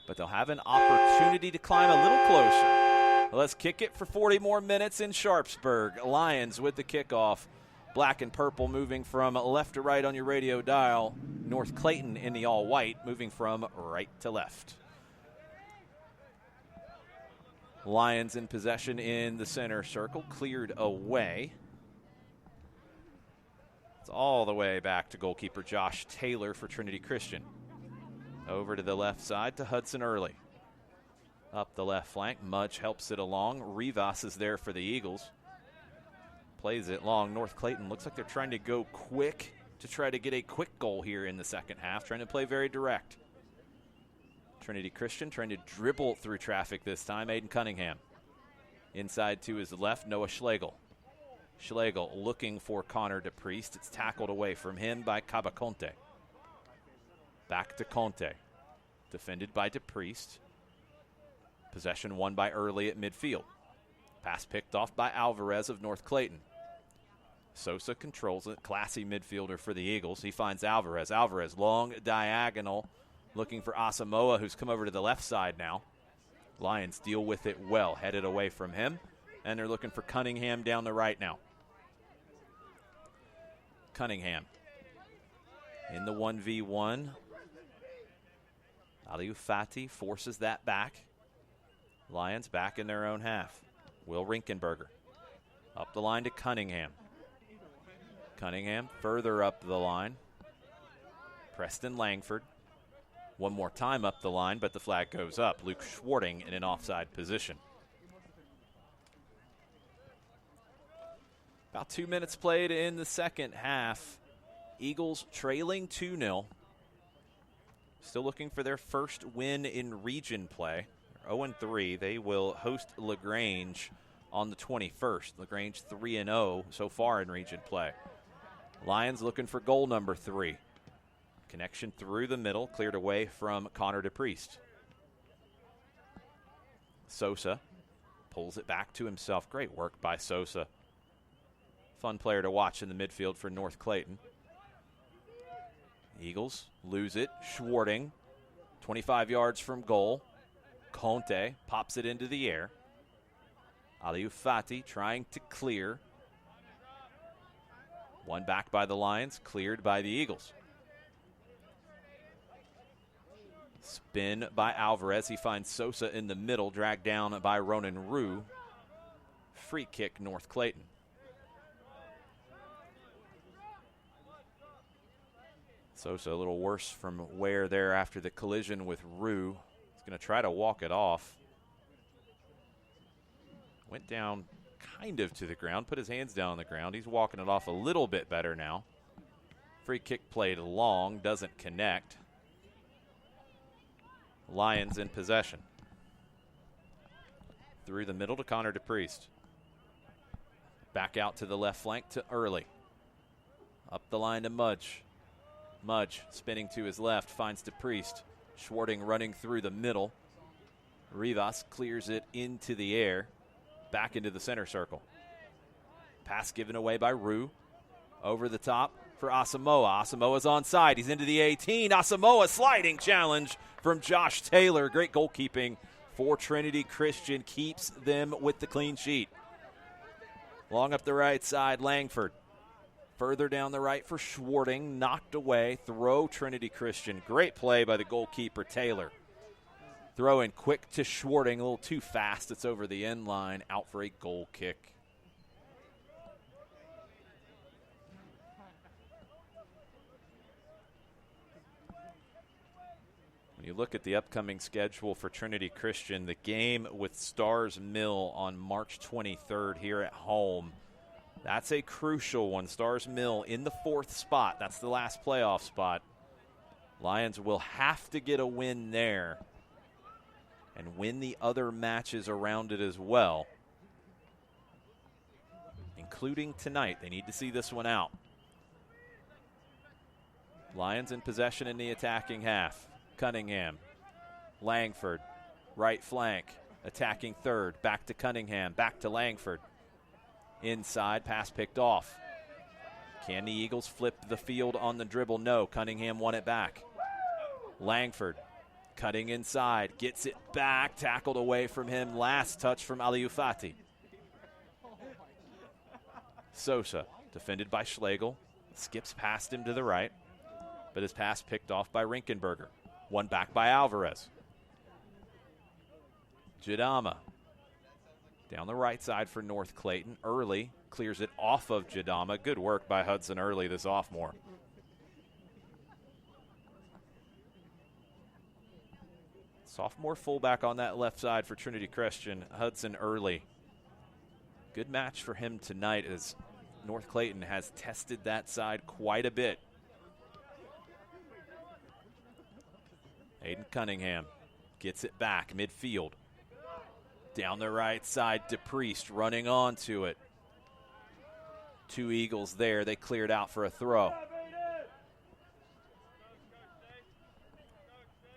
But they'll have an opportunity to climb a little closer. Let's kick it for 40 more minutes in Sharpsburg. Lions with the kickoff. Black and purple moving from left to right on your radio dial. North Clayton in the all-white moving from right to left. Lions in possession in the center circle, cleared away. It's all the way back to goalkeeper Josh Taylor for Trinity Christian. Over to the left side to Hudson Early. Up the left flank, Mudge helps it along. Rivas is there for the Eagles. Plays it long. North Clayton looks like they're trying to go quick to try to get a quick goal here in the second half, trying to play very direct. Trinity Christian trying to dribble through traffic this time. Aiden Cunningham. Inside to his left, Noah Schlegel. Schlegel looking for Connor DePriest. It's tackled away from him by Cabaconte. Back to Conte. Defended by DePriest. Possession won by Early at midfield. Pass picked off by Alvarez of North Clayton. Sosa controls it. Classy midfielder for the Eagles. He finds Alvarez. Alvarez, long diagonal, looking for Asamoah, who's come over to the left side now. Lions deal with it well, headed away from him. And they're looking for Cunningham down the right now. Cunningham in the 1v1. Aliou Fati forces that back. Lions back in their own half. Will Rinkenberger up the line to Cunningham. Cunningham further up the line. Preston Langford. One more time up the line, but the flag goes up. Luke Schwarting in an offside position. About 2 minutes played in the second half. Eagles trailing 2-0. Still looking for their first win in region play. 0-3. They will host LaGrange on the 21st. LaGrange 3-0 so far in region play. Lions looking for goal number 3. Connection through the middle, cleared away from Connor DePriest. Sosa pulls it back to himself. Great work by Sosa. Fun player to watch in the midfield for North Clayton. Eagles lose it. Schwarting, 25 yards from goal. Conte pops it into the air. Aliou Fati trying to clear. One back by the Lions, cleared by the Eagles. Spin by Alvarez. He finds Sosa in the middle, dragged down by Ronan Rue. Free kick, North Clayton. Sosa a little worse from wear there after the collision with Rue. He's going to try to walk it off. Went down kind of to the ground, put his hands down on the ground. He's walking it off a little bit better now. Free kick played long, doesn't connect. Lions in possession. Through the middle to Connor DePriest. Back out to the left flank to Early. Up the line to Mudge. Mudge spinning to his left, finds DePriest. Schwarting running through the middle. Rivas clears it into the air. Back into the center circle. Pass given away by Rue. Over the top for Asamoah. Asamoah's onside. He's into the 18. Asamoah sliding challenge from Josh Taylor. Great goalkeeping for Trinity Christian. Keeps them with the clean sheet. Long up the right side, Langford. Further down the right for Schwarting. Knocked away. Throw Trinity Christian. Great play by the goalkeeper, Taylor. Throw in quick to Schwarting. A little too fast. It's over the end line. Out for a goal kick. When you look at the upcoming schedule for Trinity Christian, the game with Stars Mill on March 23rd here at home. That's a crucial one. Stars Mill in the 4th spot. That's the last playoff spot. Lions will have to get a win there and win the other matches around it as well, including tonight. They need to see this one out. Lions in possession in the attacking half. Cunningham, Langford, right flank, attacking third. Back to Cunningham, back to Langford. Inside, pass picked off. Can the Eagles flip the field on the dribble? No, Cunningham won it back. Langford cutting inside, gets it back, tackled away from him. Last touch from Aliou Fati. Sosa, defended by Schlegel, skips past him to the right, but his pass picked off by Rinkenberger. One back by Alvarez. Jadama down the right side for North Clayton. Early clears it off of Jadama. Good work by Hudson Early, the sophomore. Sophomore fullback on that left side for Trinity Christian, Hudson Early. Good match for him tonight as North Clayton has tested that side quite a bit. Aiden Cunningham gets it back midfield. Down the right side, DePriest running onto it. 2 Eagles there. They cleared out for a throw.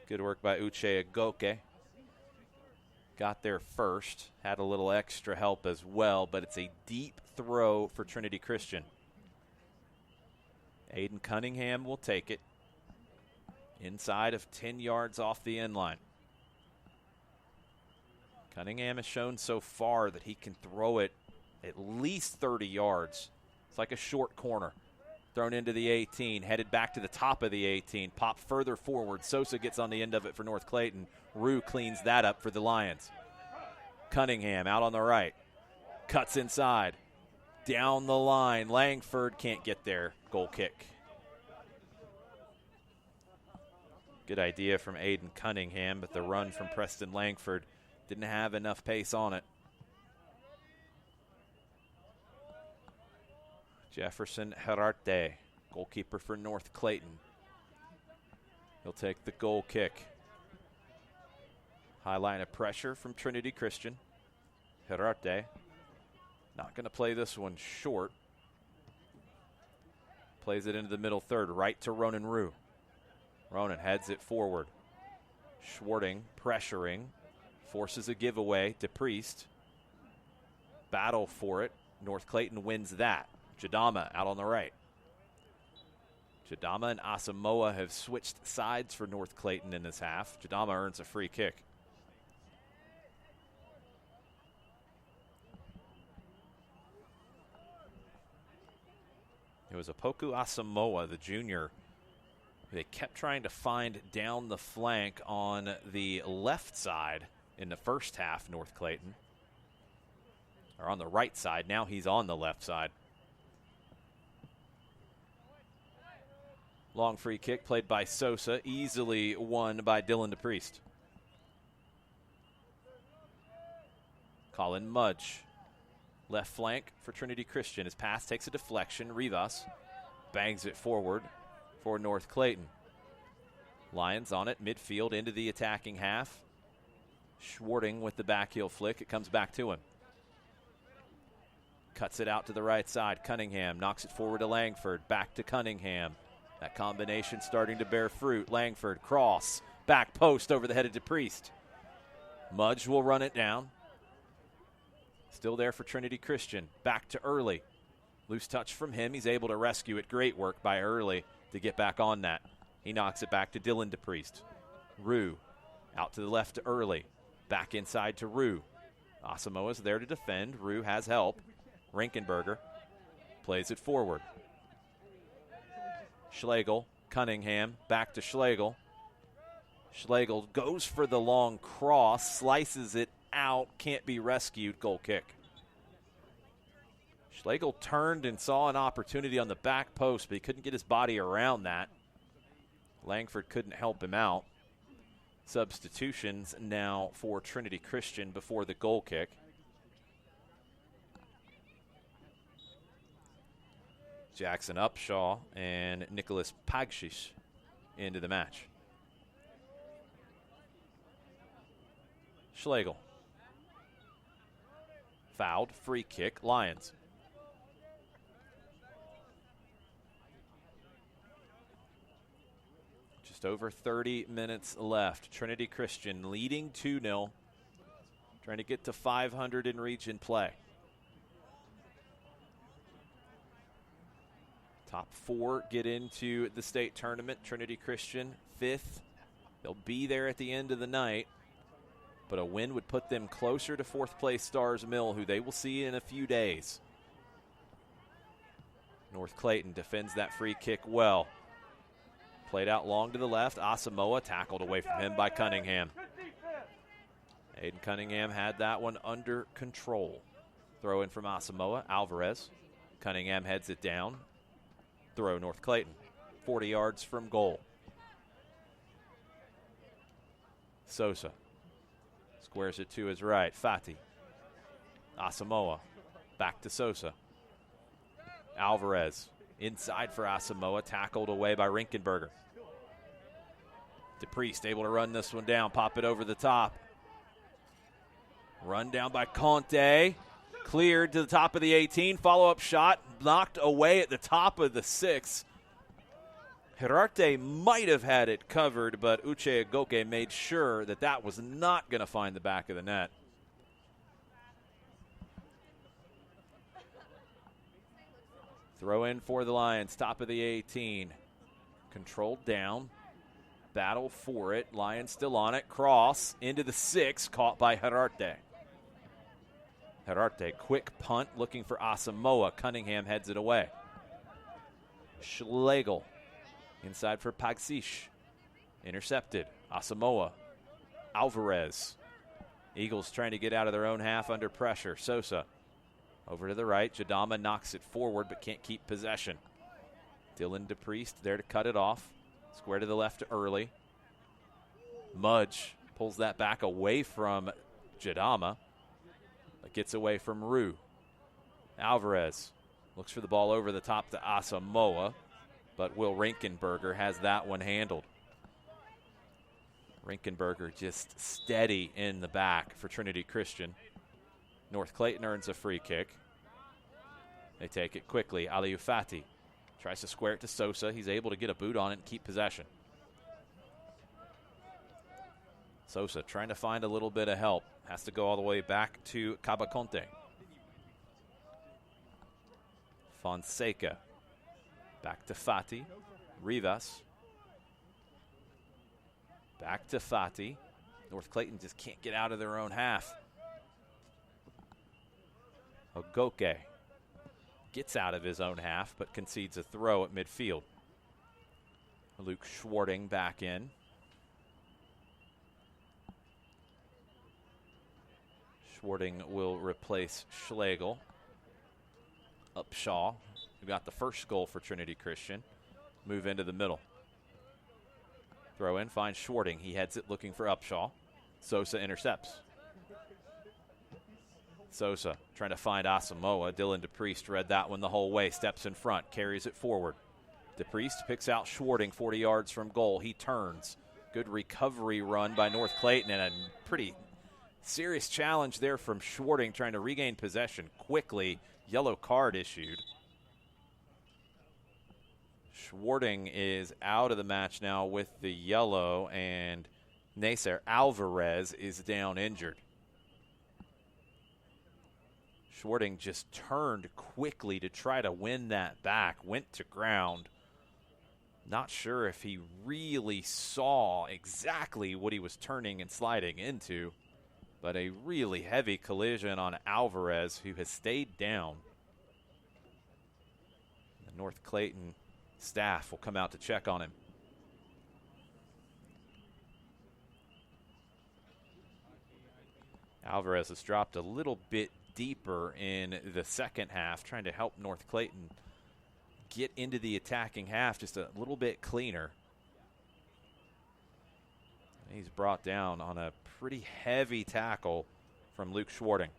Good work by Uche Agoke. Got there first. Had a little extra help as well, but it's a deep throw for Trinity Christian. Aiden Cunningham will take it. Inside of 10 yards off the end line. Cunningham has shown so far that he can throw it at least 30 yards. It's like a short corner. Thrown into the 18, headed back to the top of the 18, pop further forward. Sosa gets on the end of it for North Clayton. Rue cleans that up for the Lions. Cunningham out on the right. Cuts inside. Down the line. Langford can't get there. Goal kick. Good idea from Aiden Cunningham, but the run from Preston Langford didn't have enough pace on it. Jefferson Herarte, goalkeeper for North Clayton. He'll take the goal kick. High line of pressure from Trinity Christian. Herarte not going to play this one short. Plays it into the middle third, right to Ronan Rue. Ronan heads it forward. Schwarting pressuring, forces a giveaway to Priest. Battle for it. North Clayton wins that. Jadama out on the right. Jadama and Asamoah have switched sides for North Clayton in this half. Jadama earns a free kick. It was Opoku Asamoah, the junior. They kept trying to find down the flank on the left side in the first half, North Clayton. Or on the right side. Now he's on the left side. Long free kick played by Sosa, easily won by Dylan DePriest. Colin Mudge, left flank for Trinity Christian. His pass takes a deflection. Rivas bangs it forward for North Clayton. Lions on it, midfield into the attacking half. Schwarting with the backheel flick. It comes back to him. Cuts it out to the right side. Cunningham knocks it forward to Langford. Back to Cunningham. That combination starting to bear fruit. Langford, cross, back post over the head of DePriest. Mudge will run it down. Still there for Trinity Christian. Back to Early. Loose touch from him. He's able to rescue it. Great work by Early to get back on that. He knocks it back to Dylan DePriest. Rue out to the left to Early. Back inside to Rue. Asamoah's there to defend. Rue has help. Rinkenberger plays it forward. Schlegel, Cunningham, back to Schlegel. Schlegel goes for the long cross, slices it out, can't be rescued, goal kick. Schlegel turned and saw an opportunity on the back post, but he couldn't get his body around that. Langford couldn't help him out. Substitutions now for Trinity Christian before the goal kick. Jackson Upshaw and Nicholas Pagshish into the match. Schlegel. Fouled, free kick, Lions. Just over 30 minutes left. Trinity Christian leading 2-0. Trying to get to 500 in region play. Top 4 get into the state tournament. Trinity Christian, 5th. They'll be there at the end of the night. But a win would put them closer to 4th place Stars Mill, who they will see in a few days. North Clayton defends that free kick well. Played out long to the left. Asamoah tackled away from him by Cunningham. Aiden Cunningham had that one under control. Throw in from Asamoah. Alvarez. Cunningham heads it down. Throw North Clayton. 40 yards from goal. Sosa squares it to his right. Fati. Asamoah. Back to Sosa. Alvarez. Inside for Asamoah. Tackled away by Rinkenberger. DePriest able to run this one down. Pop it over the top. Run down by Conte. Cleared to the top of the 18. Follow-up shot. Knocked away at the top of the 6. Herarte might have had it covered, but Uche Agoke made sure that that was not going to find the back of the net. Throw in for the Lions, top of the 18. Controlled down. Battle for it. Lions still on it. Cross into the 6, caught by Herarte. Herarte, quick punt, looking for Asamoah. Cunningham heads it away. Schlegel. Inside for Pagsish. Intercepted. Asamoah. Alvarez. Eagles trying to get out of their own half under pressure. Sosa. Over to the right. Jadama knocks it forward but can't keep possession. Dylan DePriest there to cut it off. Square to the left to Early. Mudge pulls that back away from Jadama. But gets away from Rue. Alvarez. Looks for the ball over the top to Asamoah, but Will Rinkenberger has that one handled. Rinkenberger just steady in the back for Trinity Christian. North Clayton earns a free kick. They take it quickly. Aliou Fati tries to square it to Sosa. He's able to get a boot on it and keep possession. Sosa trying to find a little bit of help. Has to go all the way back to Cabaconte. Fonseca. Back to Fati. Rivas. Back to Fati. North Clayton just can't get out of their own half. Ogoke gets out of his own half, but concedes a throw at midfield. Luke Schwarting back in. Schwarting will replace Schlegel. Upshaw, who got the first goal for Trinity Christian, move into the middle. Throw in, finds Schwarting. He heads it looking for Upshaw. Sosa intercepts. Sosa trying to find Asamoah. Dylan DePriest read that one the whole way. Steps in front, carries it forward. DePriest picks out Schwarting 40 yards from goal. He turns. Good recovery run by North Clayton and a pretty serious challenge there from Schwarting trying to regain possession quickly. Yellow card issued. Schwarting is out of the match now with the yellow, and Nacer Alvarez is down injured. Schwarting just turned quickly to try to win that back, went to ground. Not sure if he really saw exactly what he was turning and sliding into, but a really heavy collision on Alvarez, who has stayed down. The North Clayton staff will come out to check on him. Alvarez has dropped a little bit deeper in the second half, trying to help North Clayton get into the attacking half just a little bit cleaner. He's brought down on a pretty heavy tackle from Luke Schwarting.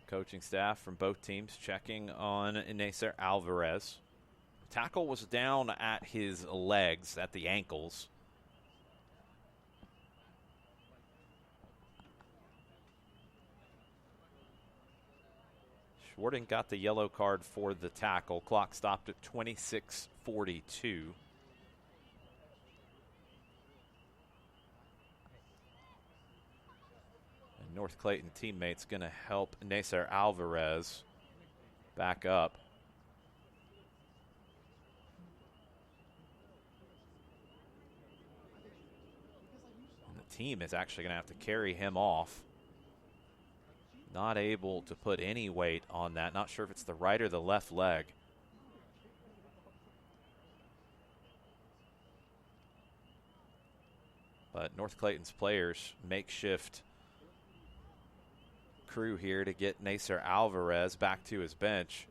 Coaching staff from both teams checking on Nacer Alvarez. Tackle was down at his legs, at the ankles. Schwarting got the yellow card for the tackle. Clock stopped at 26:42. And North Clayton teammates going to help Nacer Alvarez back up. And the team is actually going to have to carry him off. Not able to put any weight on that. Not sure if it's the right or the left leg. But North Clayton's players, makeshift crew here to get Nacer Alvarez back to his bench.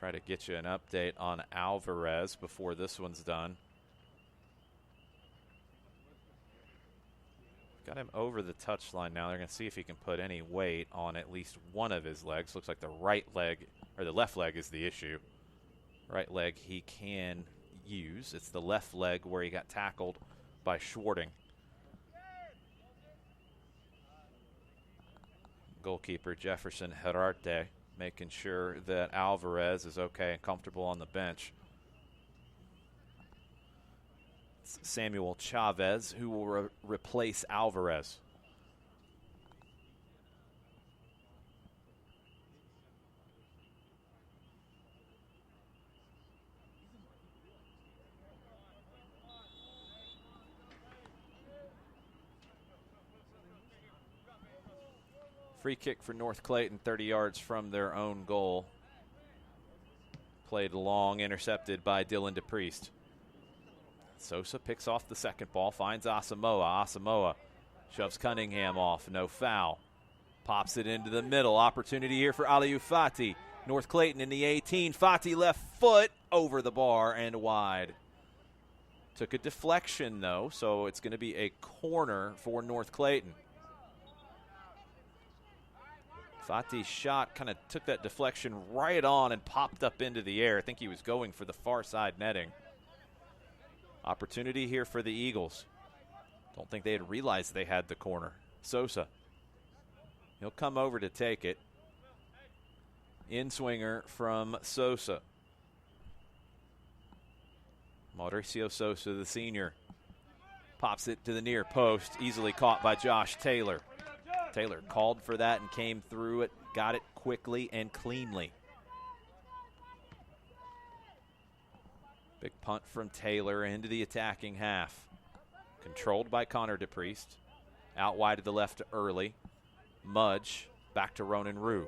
Try to get you an update on Alvarez before this one's done. Got him over the touchline now. They're going to see if he can put any weight on at least one of his legs. Looks like the right leg, or the left leg is the issue. Right leg he can use. It's the left leg where he got tackled by Schwarting. Goalkeeper Jefferson Herarte making sure that Alvarez is okay and comfortable on the bench. It's Samuel Chavez who will replace Alvarez. Free kick for North Clayton, 30 yards from their own goal. Played long, intercepted by Dylan DePriest. Sosa picks off the second ball, finds Asamoah. Asamoah shoves Cunningham off, no foul. Pops it into the middle. Opportunity here for Aliou Fati. North Clayton in the 18. Fati left foot over the bar and wide. Took a deflection, though, so it's going to be a corner for North Clayton. Fati's shot kind of took that deflection right on and popped up into the air. I think he was going for the far side netting. Opportunity here for the Eagles. Don't think they had realized they had the corner. Sosa. He'll come over to take it. In-swinger from Sosa. Mauricio Sosa, the senior, pops it to the near post, easily caught by Josh Taylor. Taylor called for that and came through it, got it quickly and cleanly. Big punt from Taylor into the attacking half. Controlled by Connor DePriest. Out wide to the left to Early. Mudge back to Ronan Rue.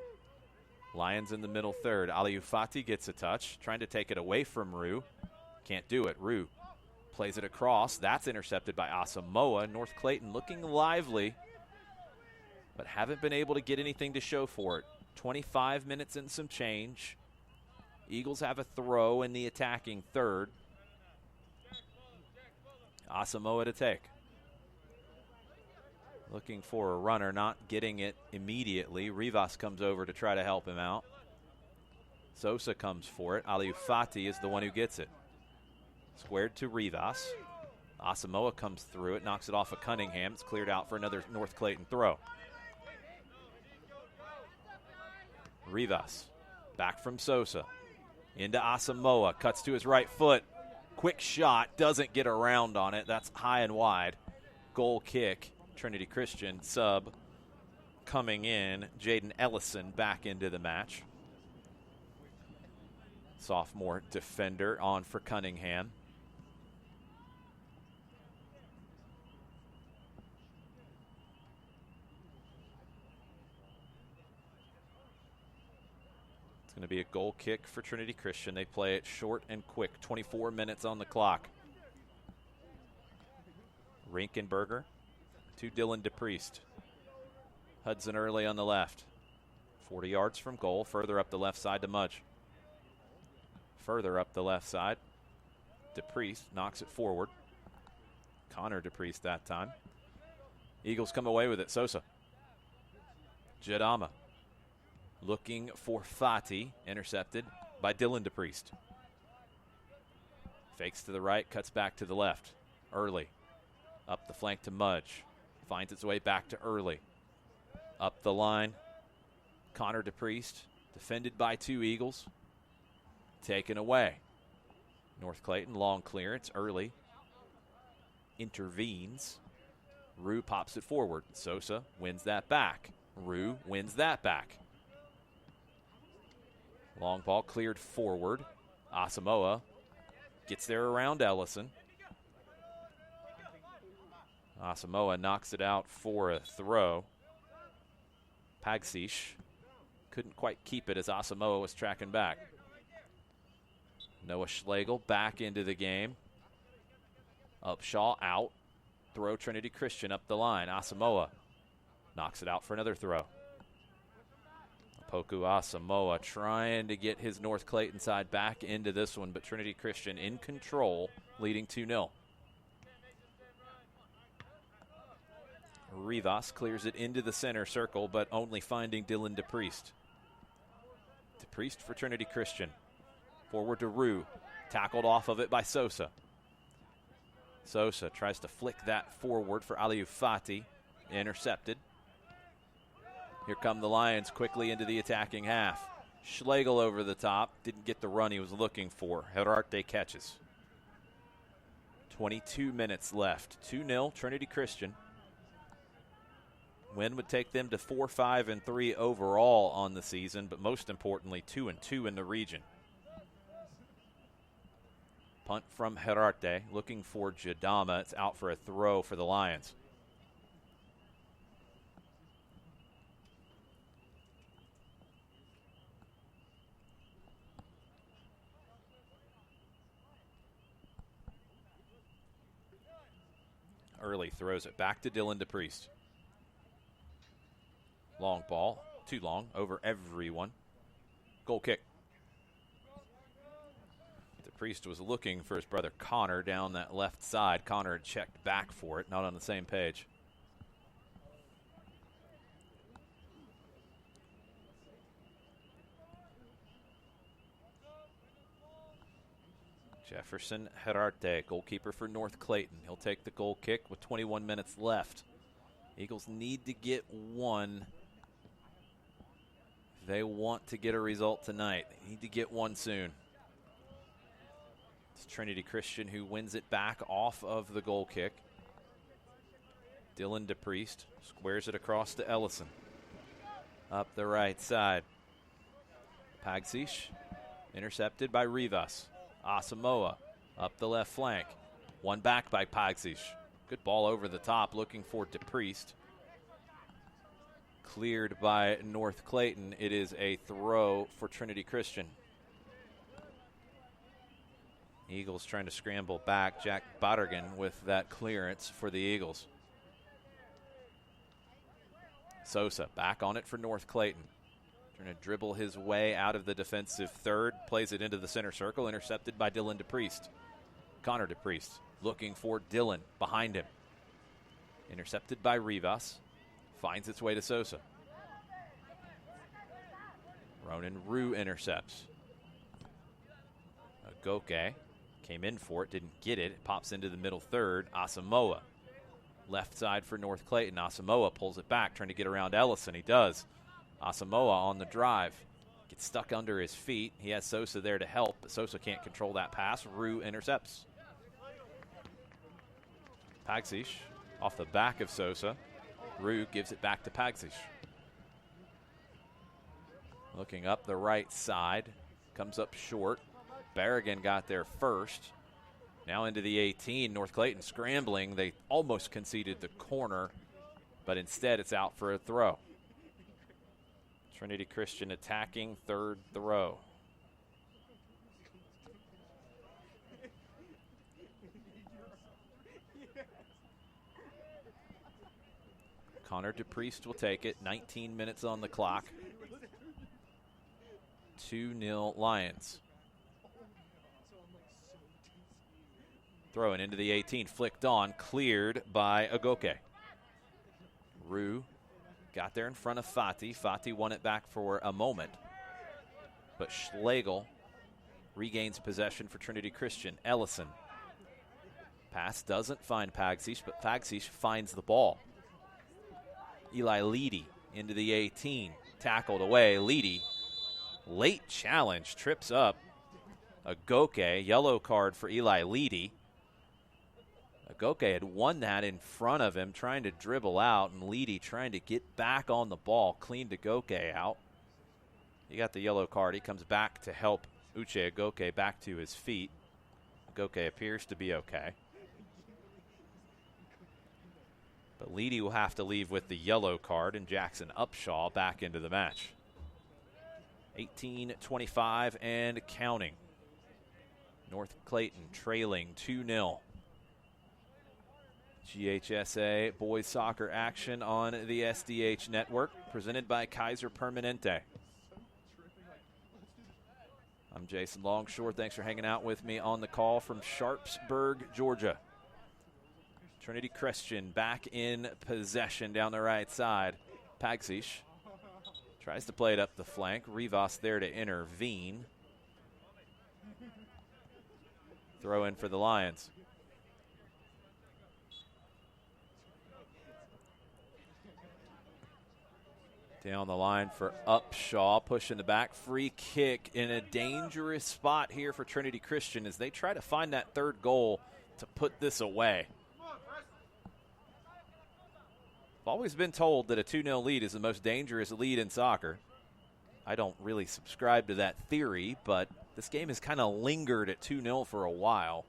Lions in the middle third. Aliou Fati gets a touch, trying to take it away from Rue. Can't do it. Rue plays it across. That's intercepted by Asamoah. North Clayton looking lively, but haven't been able to get anything to show for it. 25 minutes and some change. Eagles have a throw in the attacking third. Asamoah to take. Looking for a runner, not getting it immediately. Rivas comes over to try to help him out. Sosa comes for it. Aliou Fati is the one who gets it. Squared to Rivas. Asamoah comes through it, knocks it off of Cunningham. It's cleared out for another North Clayton throw. Rivas back from Sosa. Into Asamoah. Cuts to his right foot. Quick shot. Doesn't get around on it. That's high and wide. Goal kick. Trinity Christian sub coming in. Jaden Ellison back into the match. Sophomore defender on for Cunningham. It's going to be a goal kick for Trinity Christian. They play it short and quick. 24 minutes on the clock. Rinkenberger to Dylan DePriest. Hudson Early on the left. 40 yards from goal. Further up the left side to Mudge. Further up the left side. DePriest knocks it forward. Connor DePriest that time. Eagles come away with it. Sosa. Jadama. Looking for Fati. Intercepted by Dylan DePriest. Fakes to the right. Cuts back to the left. Early. Up the flank to Mudge. Finds its way back to Early. Up the line. Connor DePriest. Defended by two Eagles. Taken away. North Clayton, long clearance. Early. Intervenes. Rue pops it forward. Sosa wins that back. Rue wins that back. Long ball cleared forward. Asamoah gets there around Ellison. Asamoah knocks it out for a throw. Pagsish couldn't quite keep it as Asamoah was tracking back. Noah Schlegel back into the game. Upshaw out. Throw Trinity Christian up the line. Asamoah knocks it out for another throw. Poku Asamoah trying to get his North Clayton side back into this one, but Trinity Christian in control, leading 2-0. Rivas clears it into the center circle, but only finding Dylan DePriest. DePriest for Trinity Christian. Forward to Rue. Tackled off of it by Sosa. Sosa tries to flick that forward for Aliou Fati. Intercepted. Here come the Lions quickly into the attacking half. Schlegel over the top. Didn't get the run he was looking for. Herarte catches. 22 minutes left. 2-0 Trinity Christian. Win would take them to 4-5-3 overall on the season, but most importantly, 2-2 in the region. Punt from Herarte, looking for Jadama. It's out for a throw for the Lions. Early throws it back to Dylan DePriest. Long ball, too long, over everyone. Goal kick. DePriest was looking for his brother Connor down that left side. Connor had checked back for it, not on the same page. Jefferson Herarte, goalkeeper for North Clayton. He'll take the goal kick with 21 minutes left. Eagles need to get one. They want to get a result tonight. They need to get one soon. It's Trinity Christian who wins it back off of the goal kick. Dylan DePriest squares it across to Ellison. Up the right side. Pagsish intercepted by Rivas. Asamoah up the left flank. One back by Pagsish. Good ball over the top looking for DePriest. Cleared by North Clayton. It is a throw for Trinity Christian. Eagles trying to scramble back. Jack Bottergan with that clearance for the Eagles. Sosa back on it for North Clayton. Trying to dribble his way out of the defensive third. Plays it into the center circle. Intercepted by Dylan DePriest. Connor DePriest looking for Dylan behind him. Intercepted by Rivas. Finds its way to Sosa. Ronan Rue intercepts. Agoke came in for it, didn't get it. It pops into the middle third. Asamoah. Left side for North Clayton. Asamoah pulls it back, trying to get around Ellison. He does. Asamoah on the drive. Gets stuck under his feet. He has Sosa there to help, but Sosa can't control that pass. Rue intercepts. Pagsish off the back of Sosa. Rue gives it back to Pagsish. Looking up the right side. Comes up short. Berrigan got there first. Now into the 18. North Clayton scrambling. They almost conceded the corner, but instead it's out for a throw. Trinity Christian attacking third throw. Connor DePriest will take it. 19 minutes on the clock. 2-0 Lions. Throwing into the 18. Flicked on. Cleared by Agoke. Rue got there in front of Fati. Fati won it back for a moment. But Schlegel regains possession for Trinity Christian. Ellison. Pass doesn't find Pagsish, but Pagsish finds the ball. Eli Leedy into the 18. Tackled away. Leedy. Late challenge. Trips up Agoke. Yellow card for Eli Leedy. Agoke had won that in front of him, trying to dribble out, and Leedy trying to get back on the ball. Cleaned Agoke out. He got the yellow card. He comes back to help Uche Agoke back to his feet. Agoke appears to be okay. But Leedy will have to leave with the yellow card, and Jackson Upshaw back into the match. 18-25 and counting. North Clayton trailing 2-0. GHSA boys soccer action on the SDH network, presented by Kaiser Permanente. I'm Jason Longshore. Thanks for hanging out with me on the call from Sharpsburg, Georgia. Trinity Christian back in possession down the right side. Pagsish tries to play it up the flank. Rivas there to intervene. Throw in for the Lions. Down the line for Upshaw, pushing the back. Free kick in a dangerous spot here for Trinity Christian as they try to find that third goal to put this away. I've always been told that a 2-0 lead is the most dangerous lead in soccer. I don't really subscribe to that theory, but this game has kind of lingered at 2-0 for a while.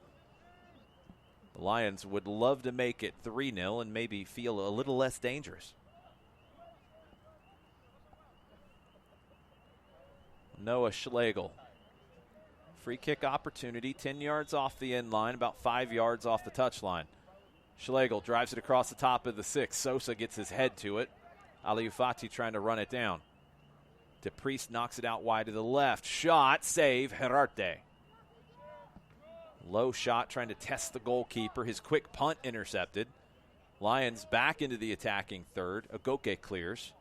The Lions would love to make it 3-0 and maybe feel a little less dangerous. Noah Schlegel. Free kick opportunity, 10 yards off the end line, about 5 yards off the touchline. Schlegel drives it across the top of the 6. Sosa gets his head to it. Ali Ufati trying to run it down. DePriest knocks it out wide to the left. Shot, save, Herarte. Low shot trying to test the goalkeeper. His quick punt intercepted. Lions back into the attacking third. Agoke clears.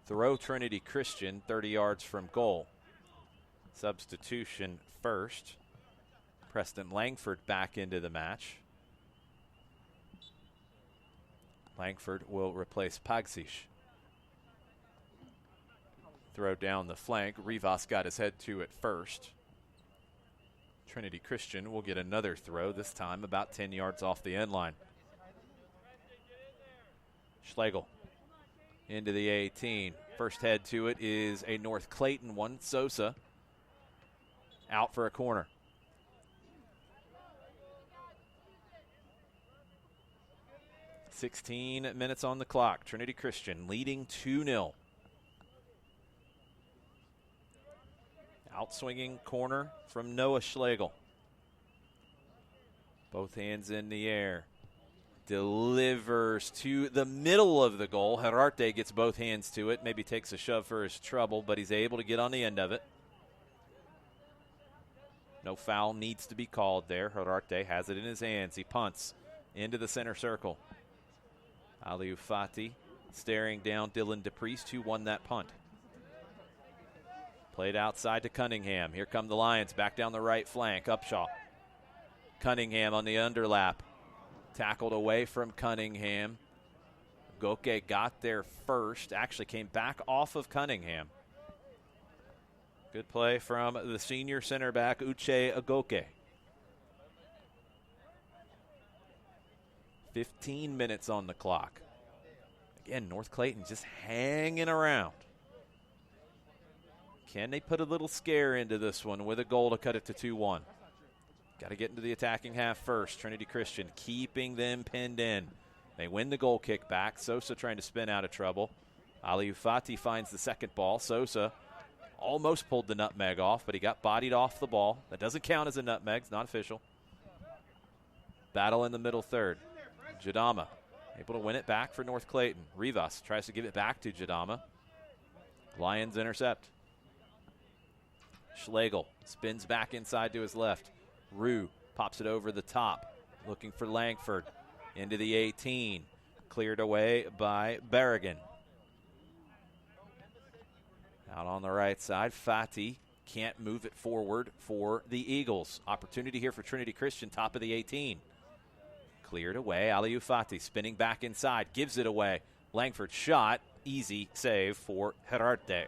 Throw Trinity Christian 30 yards from goal. Substitution first. Preston Langford back into the match. Langford will replace Pagsic. Throw down the flank. Rivas got his head to it first. Trinity Christian will get another throw, this time about 10 yards off the end line. Schlegel into the 18. First head to it is a North Clayton one. Sosa out for a corner. .16 minutes on the clock. Trinity Christian leading 2-0. Outswinging corner from Noah Schlegel. Both hands in the air. Delivers to the middle of the goal. Herarte gets both hands to it. Maybe takes a shove for his trouble, but he's able to get on the end of it. No foul needs to be called there. Herarte has it in his hands. He punts into the center circle. Aliou Fati staring down Dylan DePriest, who won that punt. Played outside to Cunningham. Here come the Lions back down the right flank. Upshaw. Cunningham on the underlap. Tackled away from Cunningham. Goke got there first. Actually came back off of Cunningham. Good play from the senior center back, Uche Agoke. 15 minutes on the clock. Again, North Clayton just hanging around. Can they put a little scare into this one with a goal to cut it to 2-1? Got to get into the attacking half first. Trinity Christian keeping them pinned in. They win the goal kick back. Sosa trying to spin out of trouble. Aliou Fati finds the second ball. Sosa almost pulled the nutmeg off, but he got bodied off the ball. That doesn't count as a nutmeg. It's not official. Battle in the middle third. Jadama able to win it back for North Clayton. Rivas tries to give it back to Jadama. Lions intercept. Schlegel spins back inside to his left. Rue pops it over the top, looking for Langford. Into the 18. Cleared away by Berrigan. Out on the right side, Fati can't move it forward for the Eagles. Opportunity here for Trinity Christian, top of the 18. Cleared away, Aliou Fati spinning back inside, gives it away. Langford shot, easy save for Herarte.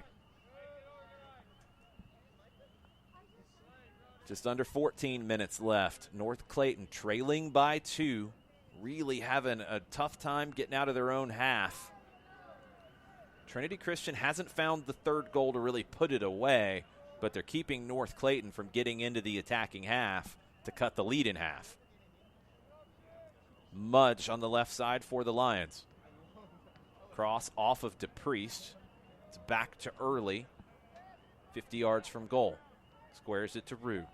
Just under 14 minutes left. North Clayton trailing by 2. Really having a tough time getting out of their own half. Trinity Christian hasn't found the third goal to really put it away, but they're keeping North Clayton from getting into the attacking half to cut the lead in half. Mudge on the left side for the Lions. Cross off of DePriest. It's back to Early. 50 yards from goal. Squares it to Rue.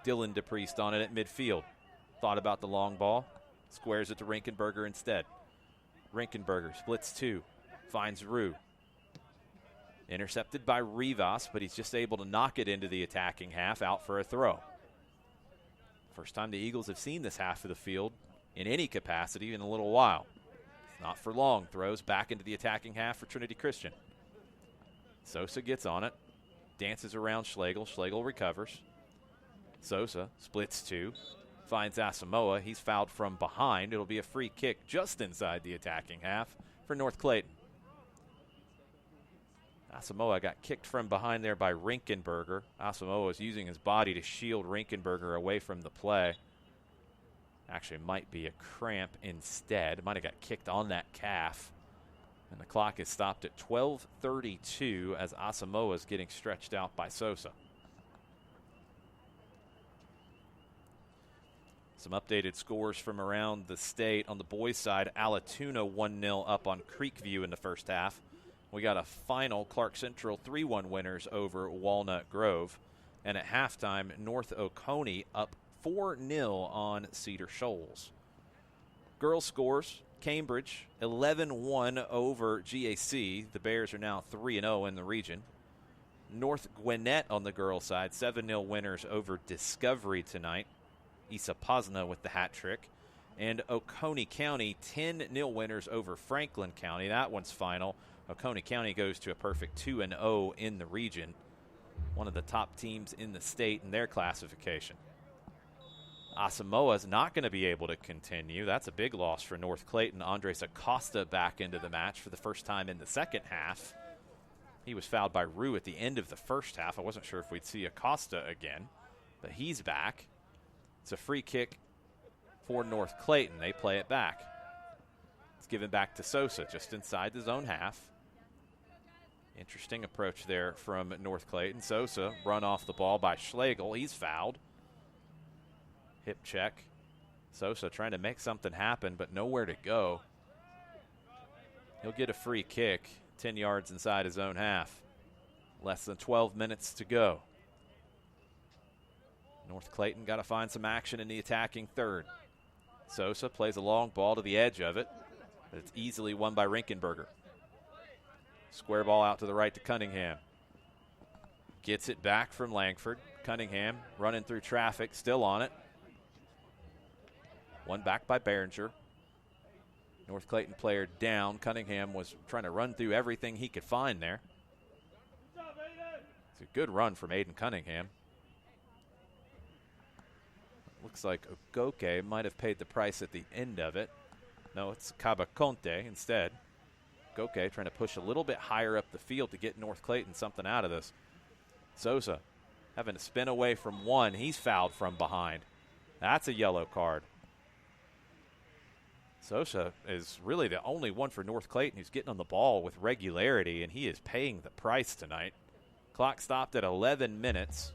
Dylan DePriest on it at midfield. Thought about the long ball. Squares it to Rinkenberger instead. Rinkenberger splits 2. Finds Rue. Intercepted by Rivas, but he's just able to knock it into the attacking half, out for a throw. First time the Eagles have seen this half of the field in any capacity in a little while. Not for long. Throws back into the attacking half for Trinity Christian. Sosa gets on it. Dances around Schlegel. Schlegel recovers. Sosa splits 2. Finds Asamoah. He's fouled from behind. It'll be a free kick just inside the attacking half for North Clayton. Asamoah got kicked from behind there by Rinkenberger. Asamoah is using his body to shield Rinkenberger away from the play. Actually, might be a cramp instead. Might have got kicked on that calf. And the clock is stopped at 12:32 as Asamoah is getting stretched out by Sosa. Some updated scores from around the state. On the boys' side, Allatoona 1-0 up on Creekview in the first half. We got a final Clark Central 3-1 winners over Walnut Grove. And at halftime, North Oconee up 4-0 on Cedar Shoals. Girls scores, Cambridge, 11-1 over GAC. The Bears are now 3-0 in the region. North Gwinnett on the girls' side, 7-0 winners over Discovery tonight. Issa Pozna with the hat trick. And Oconee County, 10-0 winners over Franklin County. That one's final. Oconee County goes to a perfect 2-0 in the region. One of the top teams in the state in their classification. Asamoah's not going to be able to continue. That's a big loss for North Clayton. Andres Acosta back into the match for the first time in the second half. He was fouled by Rue at the end of the first half. I wasn't sure if we'd see Acosta again, but he's back. It's a free kick for North Clayton. They play it back. It's given back to Sosa just inside the zone half. Interesting approach there from North Clayton. Sosa run off the ball by Schlegel. He's fouled. Hip check. Sosa trying to make something happen, but nowhere to go. He'll get a free kick 10 yards inside his own half. Less than 12 minutes to go. North Clayton got to find some action in the attacking third. Sosa plays a long ball to the edge of it, but it's easily won by Rinkenberger. Square ball out to the right to Cunningham. Gets it back from Langford. Cunningham running through traffic, still on it. One back by Behringer. North Clayton player down. Cunningham was trying to run through everything he could find there. It's a good run from Aiden Cunningham. Looks like Ogoke might have paid the price at the end of it. No, it's Cabaconte instead. Ogoke trying to push a little bit higher up the field to get North Clayton something out of this. Sosa having to spin away from one. He's fouled from behind. That's a yellow card. Sosa is really the only one for North Clayton who's getting on the ball with regularity, and he is paying the price tonight. Clock stopped at 11 minutes.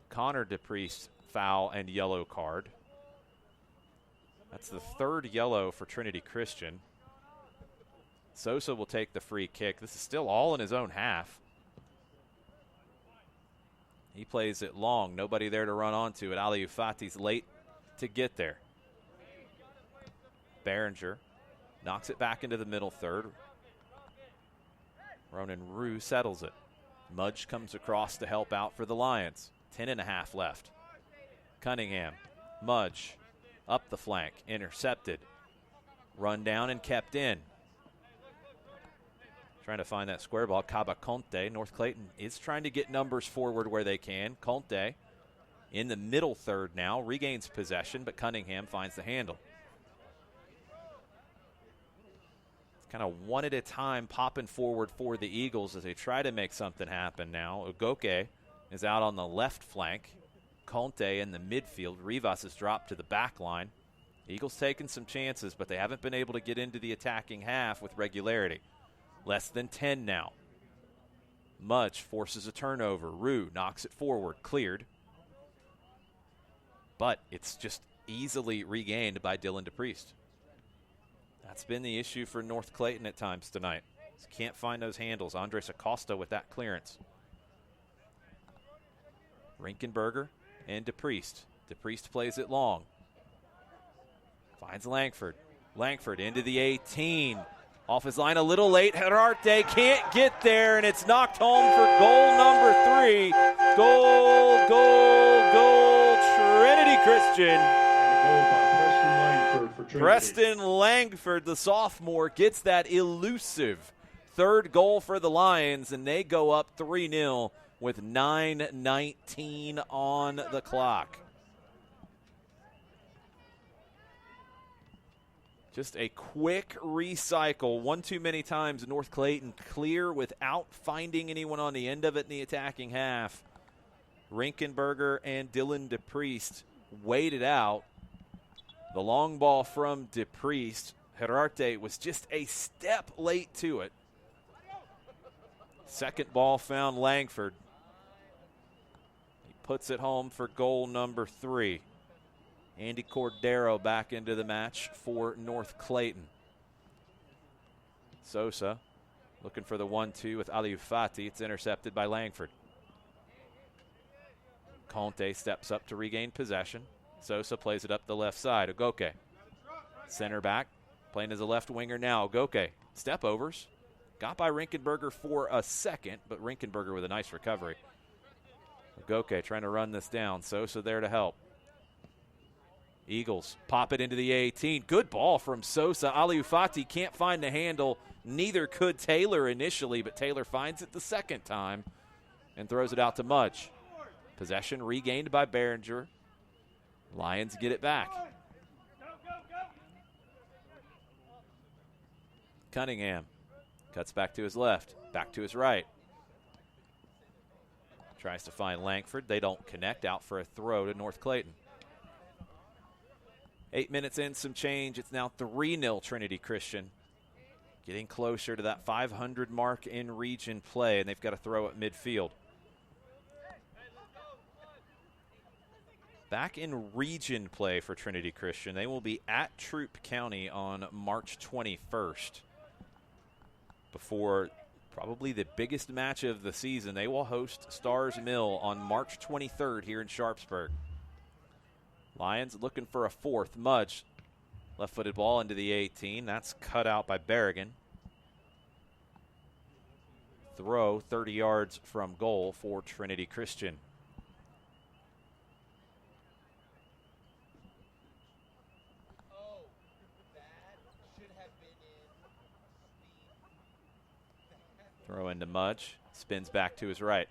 Connor DePriest foul and yellow card. That's the third yellow for Trinity Christian. Sosa will take the free kick. This is still all in his own half. He plays it long. Nobody there to run onto it. Ali Ufati's late to get there. Behringer knocks it back into the middle third. Ronan Rue settles it. Mudge comes across to help out for the Lions. 10.5 left. Cunningham, Mudge, up the flank, intercepted. Run down and kept in. Trying to find that square ball. Cabaconte. North Clayton is trying to get numbers forward where they can. Conte in the middle third now. Regains possession, but Cunningham finds the handle. It's kind of one at a time popping forward for the Eagles as they try to make something happen now. Ogoke is out on the left flank. Conte in the midfield. Rivas has dropped to the back line. Eagles taking some chances, but they haven't been able to get into the attacking half with regularity. Less than 10 now. Mudge forces a turnover. Rue knocks it forward. Cleared. But it's just easily regained by Dylan DePriest. That's been the issue for North Clayton at times tonight. Just can't find those handles. Andres Acosta with that clearance. Rinkenberger and DePriest. DePriest plays it long. Finds Langford. Langford into the 18. Off his line a little late. Herarte can't get there, and it's knocked home for goal number 3. Goal, goal, goal, Trinity Christian. Preston Langford, the sophomore, gets that elusive third goal for the Lions, and they go up 3-0 with 9:19 on the clock. Just a quick recycle. One too many times North Clayton clear without finding anyone on the end of it in the attacking half. Rinkenberger and Dylan DePriest waited out. The long ball from DePriest. Herarte was just a step late to it. Second ball found Langford. He puts it home for goal number 3. Andy Cordero back into the match for North Clayton. Sosa looking for the 1-2 with Ali Ufati. It's intercepted by Langford. Conte steps up to regain possession. Sosa plays it up the left side. Ogoke Center back, playing as a left winger now. Ogoke, step overs. Got by Rinkenberger for a second, but Rinkenberger with a nice recovery. Ogoke trying to run this down. Sosa there to help. Eagles pop it into the 18. Good ball from Sosa. Ali Ufati can't find the handle. Neither could Taylor initially, but Taylor finds it the second time and throws it out to Mudge. Possession regained by Behringer. Lions get it back. Cunningham cuts back to his left, back to his right. Tries to find Langford. They don't connect. Out for a throw to North Clayton. 8 minutes in, some change. It's now 3-0 Trinity Christian. Getting closer to that 500 mark in region play, and they've got to throw at midfield. Back in region play for Trinity Christian, they will be at Troup County on March 21st. Before probably the biggest match of the season, they will host Stars Mill on March 23rd here in Sharpsburg. Lions looking for a fourth. Mudge, left-footed ball into the 18. That's cut out by Berrigan. Throw 30 yards from goal for Trinity Christian. Throw into Mudge. Spins back to his right.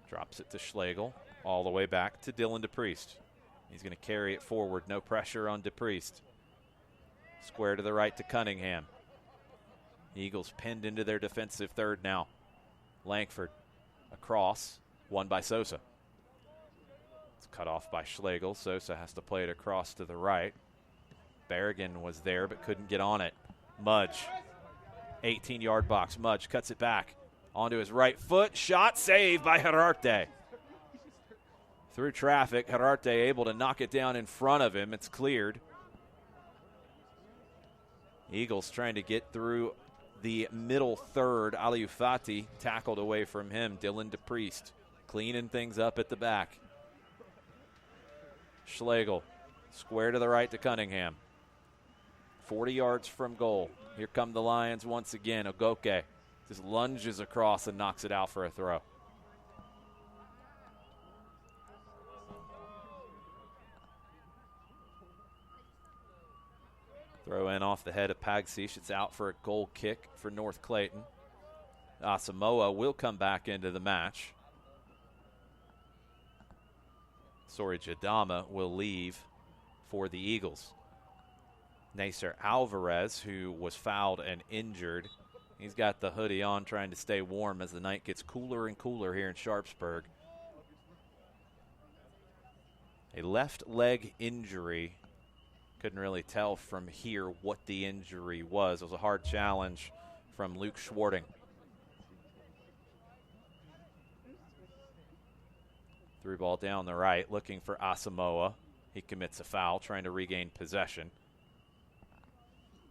Drops it to Schlegel. All the way back to Dylan DePriest. He's going to carry it forward. No pressure on DePriest. Square to the right to Cunningham. Eagles pinned into their defensive third now. Langford across. Won by Sosa. It's cut off by Schlegel. Sosa has to play it across to the right. Berrigan was there but couldn't get on it. Mudge. 18-yard box. Mudge cuts it back. Onto his right foot. Shot saved by Herarte. Through traffic, Herarte able to knock it down in front of him. It's cleared. Eagles trying to get through the middle third. Ali Ufati tackled away from him. Dylan DePriest cleaning things up at the back. Schlegel square to the right to Cunningham. 40 yards from goal. Here come the Lions once again. Ogoke just lunges across and knocks it out for a throw. Throw in off the head of Pagsish. It's out for a goal kick for North Clayton. Asamoah will come back into the match. Sori Jadama will leave for the Eagles. Nasser Alvarez, who was fouled and injured, he's got the hoodie on trying to stay warm as the night gets cooler and cooler here in Sharpsburg. A left leg injury. Couldn't really tell from here what the injury was. It was a hard challenge from Luke Schwarting. Through ball down the right, looking for Asamoah. He commits a foul, trying to regain possession.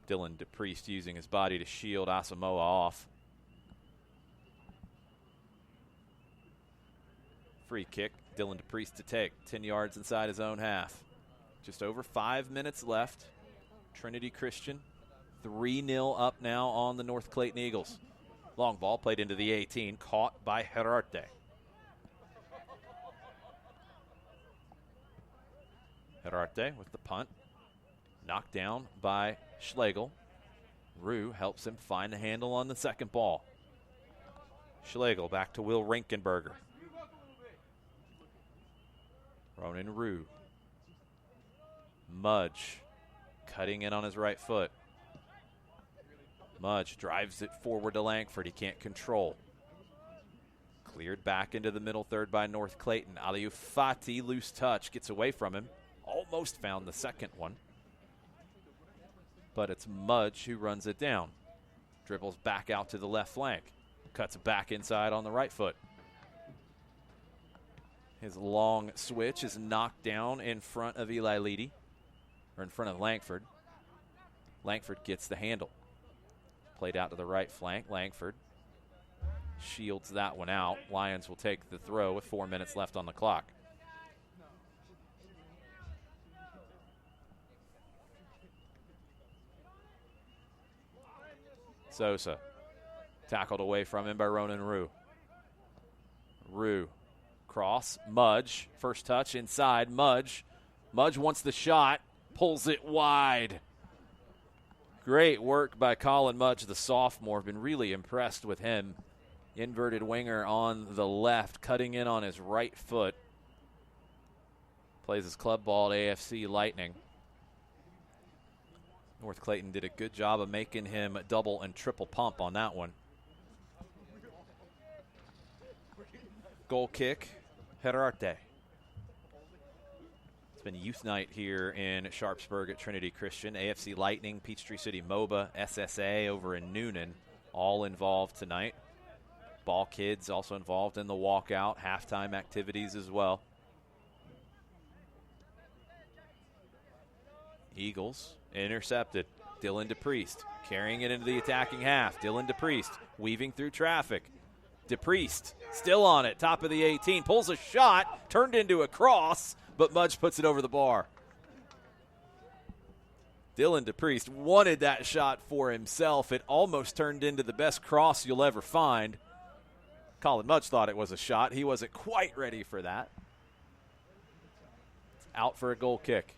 Dylan DePriest using his body to shield Asamoah off. Free kick, Dylan DePriest to take. 10 yards inside his own half. Just over 5 minutes left. Trinity Christian 3-0 up now on the North Clayton Eagles. Long ball played into the 18, caught by Herarte. Herarte with the punt. Knocked down by Schlegel. Rue helps him find the handle on the second ball. Schlegel back to Will Rinkenberger. Ronan Rue. Mudge cutting in on his right foot. Mudge drives it forward to Langford. He can't control. Cleared back into the middle third by North Clayton. Aliou Fati, loose touch, gets away from him. Almost found the second one. But it's Mudge who runs it down. Dribbles back out to the left flank. Cuts back inside on the right foot. His long switch is knocked down in front of Eli Leedy, or in front of Langford. Langford gets the handle. Played out to the right flank. Langford shields that one out. Lions will take the throw with 4 minutes left on the clock. Sosa tackled away from him by Ronan Rue. Rue, cross, Mudge, first touch inside, Mudge. Mudge wants the shot, pulls it wide. Great work by Colin Mudge, the sophomore. Been really impressed with him. Inverted winger on the left, cutting in on his right foot. Plays his club ball at AFC Lightning. North Clayton did a good job of making him double and triple pump on that one. Goal kick, Herarte. It's been youth night here in Sharpsburg at Trinity Christian. AFC Lightning, Peachtree City MOBA, SSA over in Noonan, all involved tonight. Ball kids also involved in the walkout, halftime activities as well. Eagles intercepted. Dylan DePriest carrying it into the attacking half. Dylan DePriest weaving through traffic. DePriest still on it, top of the 18, pulls a shot, turned into a cross, but Mudge puts it over the bar. Dylan DePriest wanted that shot for himself. It almost turned into the best cross you'll ever find. Colin Mudge thought it was a shot. He wasn't quite ready for that. Out for a goal kick.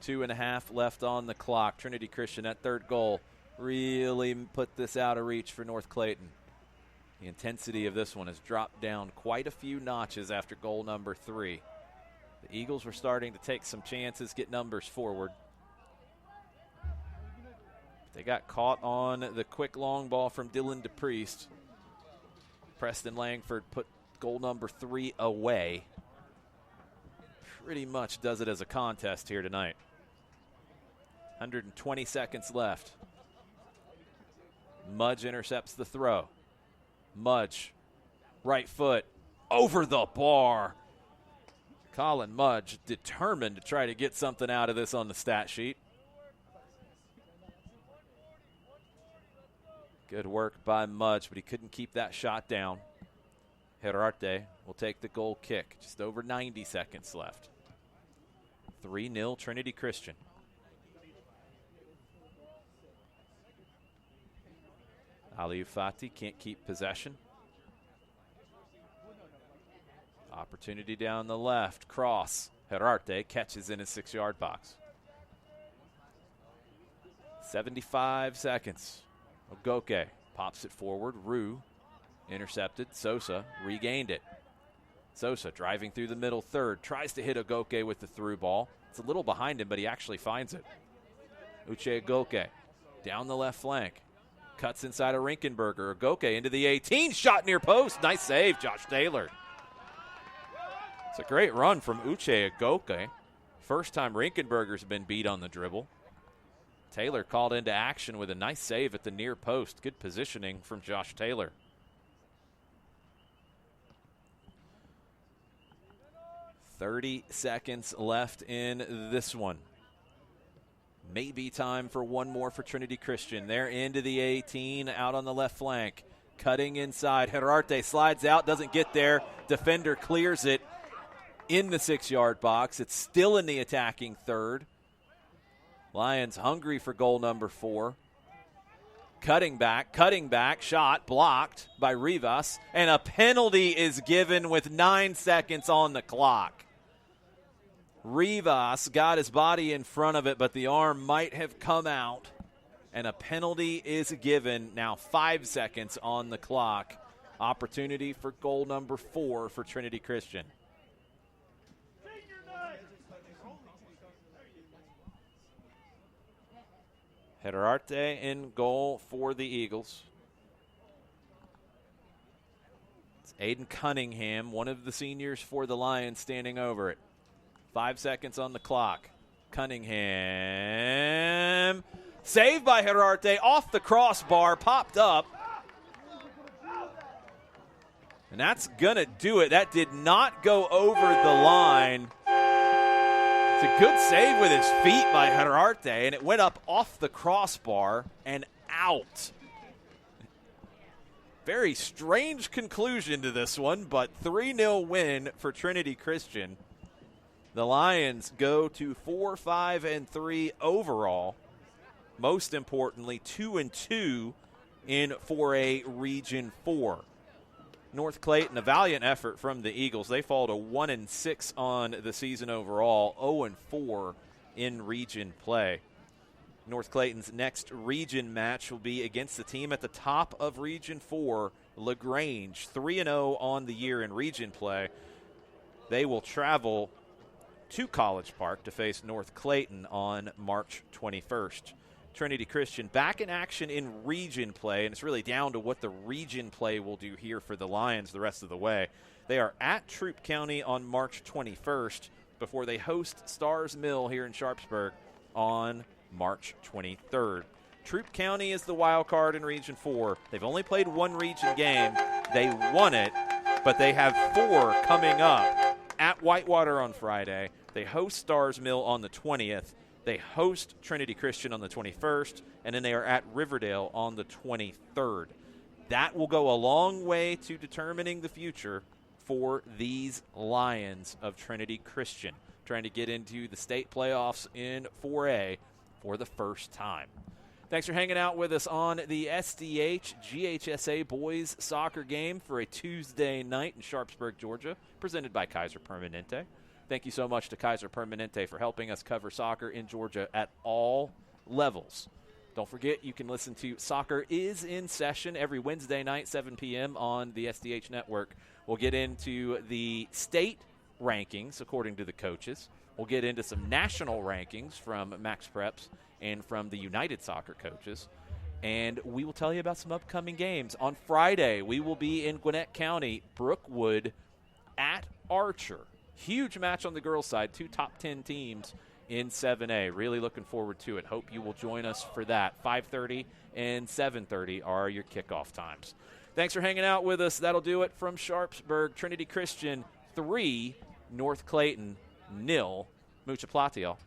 2.5 left on the clock. Trinity Christian, that third goal, really put this out of reach for North Clayton. The intensity of this one has dropped down quite a few notches after goal number 3. The Eagles were starting to take some chances, get numbers forward. They got caught on the quick long ball from Dylan DePriest. Preston Langford put goal number 3 away. Pretty much does it as a contest here tonight. 120 seconds left. Mudge intercepts the throw. Mudge, right foot, over the bar. Colin Mudge determined to try to get something out of this on the stat sheet. Good work by Mudge, but he couldn't keep that shot down. Herarte will take the goal kick. Just over 90 seconds left. 3-0 Trinity Christian. Aliou Fati can't keep possession. Opportunity down the left. Cross. Herarte catches in his 6-yard box. 75 seconds. Ogoke pops it forward. Rue intercepted. Sosa regained it. Sosa driving through the middle third. Tries to hit Ogoke with the through ball. It's a little behind him, but he actually finds it. Uche Ogoke down the left flank. Cuts inside of Rinkenberger. Ogoke into the 18. Shot near post. Nice save, Josh Taylor. It's a great run from Uche Ogoke. First time Rinkenberger's been beat on the dribble. Taylor called into action with a nice save at the near post. Good positioning from Josh Taylor. .30 seconds left in this one. Maybe time for one more for Trinity Christian. They're into the 18, out on the left flank. Cutting inside. Herarte slides out, doesn't get there. Defender clears it in the 6-yard box. It's still in the attacking third. Lions hungry for goal number 4. Cutting back, shot blocked by Rivas, and a penalty is given with 9 seconds on the clock. Rivas got his body in front of it, but the arm might have come out, and a penalty is given. Now 5 seconds on the clock. Opportunity for goal number 4 for Trinity Christian. Herarte in goal for the Eagles. It's Aiden Cunningham, one of the seniors for the Lions, standing over it. 5 seconds on the clock. Cunningham. Saved by Herarte off the crossbar, popped up. And that's going to do it. That did not go over the line. It's a good save with his feet by Herarte, and it went up off the crossbar and out. Very strange conclusion to this one, but 3-0 win for Trinity Christian. The Lions go to 4-5-3 overall. most importantly, 2-2 in 4A Region 4. North Clayton, a valiant effort from the Eagles. They fall to 1-6 on the season overall, 0-4 in region play. North Clayton's next region match will be against the team at the top of Region 4, LaGrange, 3-0 on the year in region play. They will travel to College Park to face North Clayton on March 21st. Trinity Christian back in action in region play, and it's really down to what the region play will do here for the Lions the rest of the way. They are at Troup County on March 21st before they host Stars Mill here in Sharpsburg on March 23rd. Troup County is the wild card in Region 4. They've only played one region game. They won it, but they have 4 coming up at Whitewater on Friday. They host Stars Mill on the 20th. They host Trinity Christian on the 21st, and then they are at Riverdale on the 23rd. That will go a long way to determining the future for these Lions of Trinity Christian, trying to get into the state playoffs in 4A for the first time. Thanks for hanging out with us on the SDH GHSA boys soccer game for a Tuesday night in Sharpsburg, Georgia, presented by Kaiser Permanente. Thank you so much to Kaiser Permanente for helping us cover soccer in Georgia at all levels. Don't forget, you can listen to Soccer is in Session every Wednesday night, 7 p.m. on the SDH Network. We'll get into the state rankings according to the coaches. We'll get into some national rankings from Max Preps and from the United Soccer coaches. And we will tell you about some upcoming games. On Friday, we will be in Gwinnett County, Brookwood at Archer. Huge match on the girls' side, 2 top 10 teams in 7A. Really looking forward to it. Hope you will join us for that. 5:30 and 7:30 are your kickoff times. Thanks for hanging out with us. That'll do it from Sharpsburg. Trinity Christian 3, North Clayton 0. Mucha plata, y'all.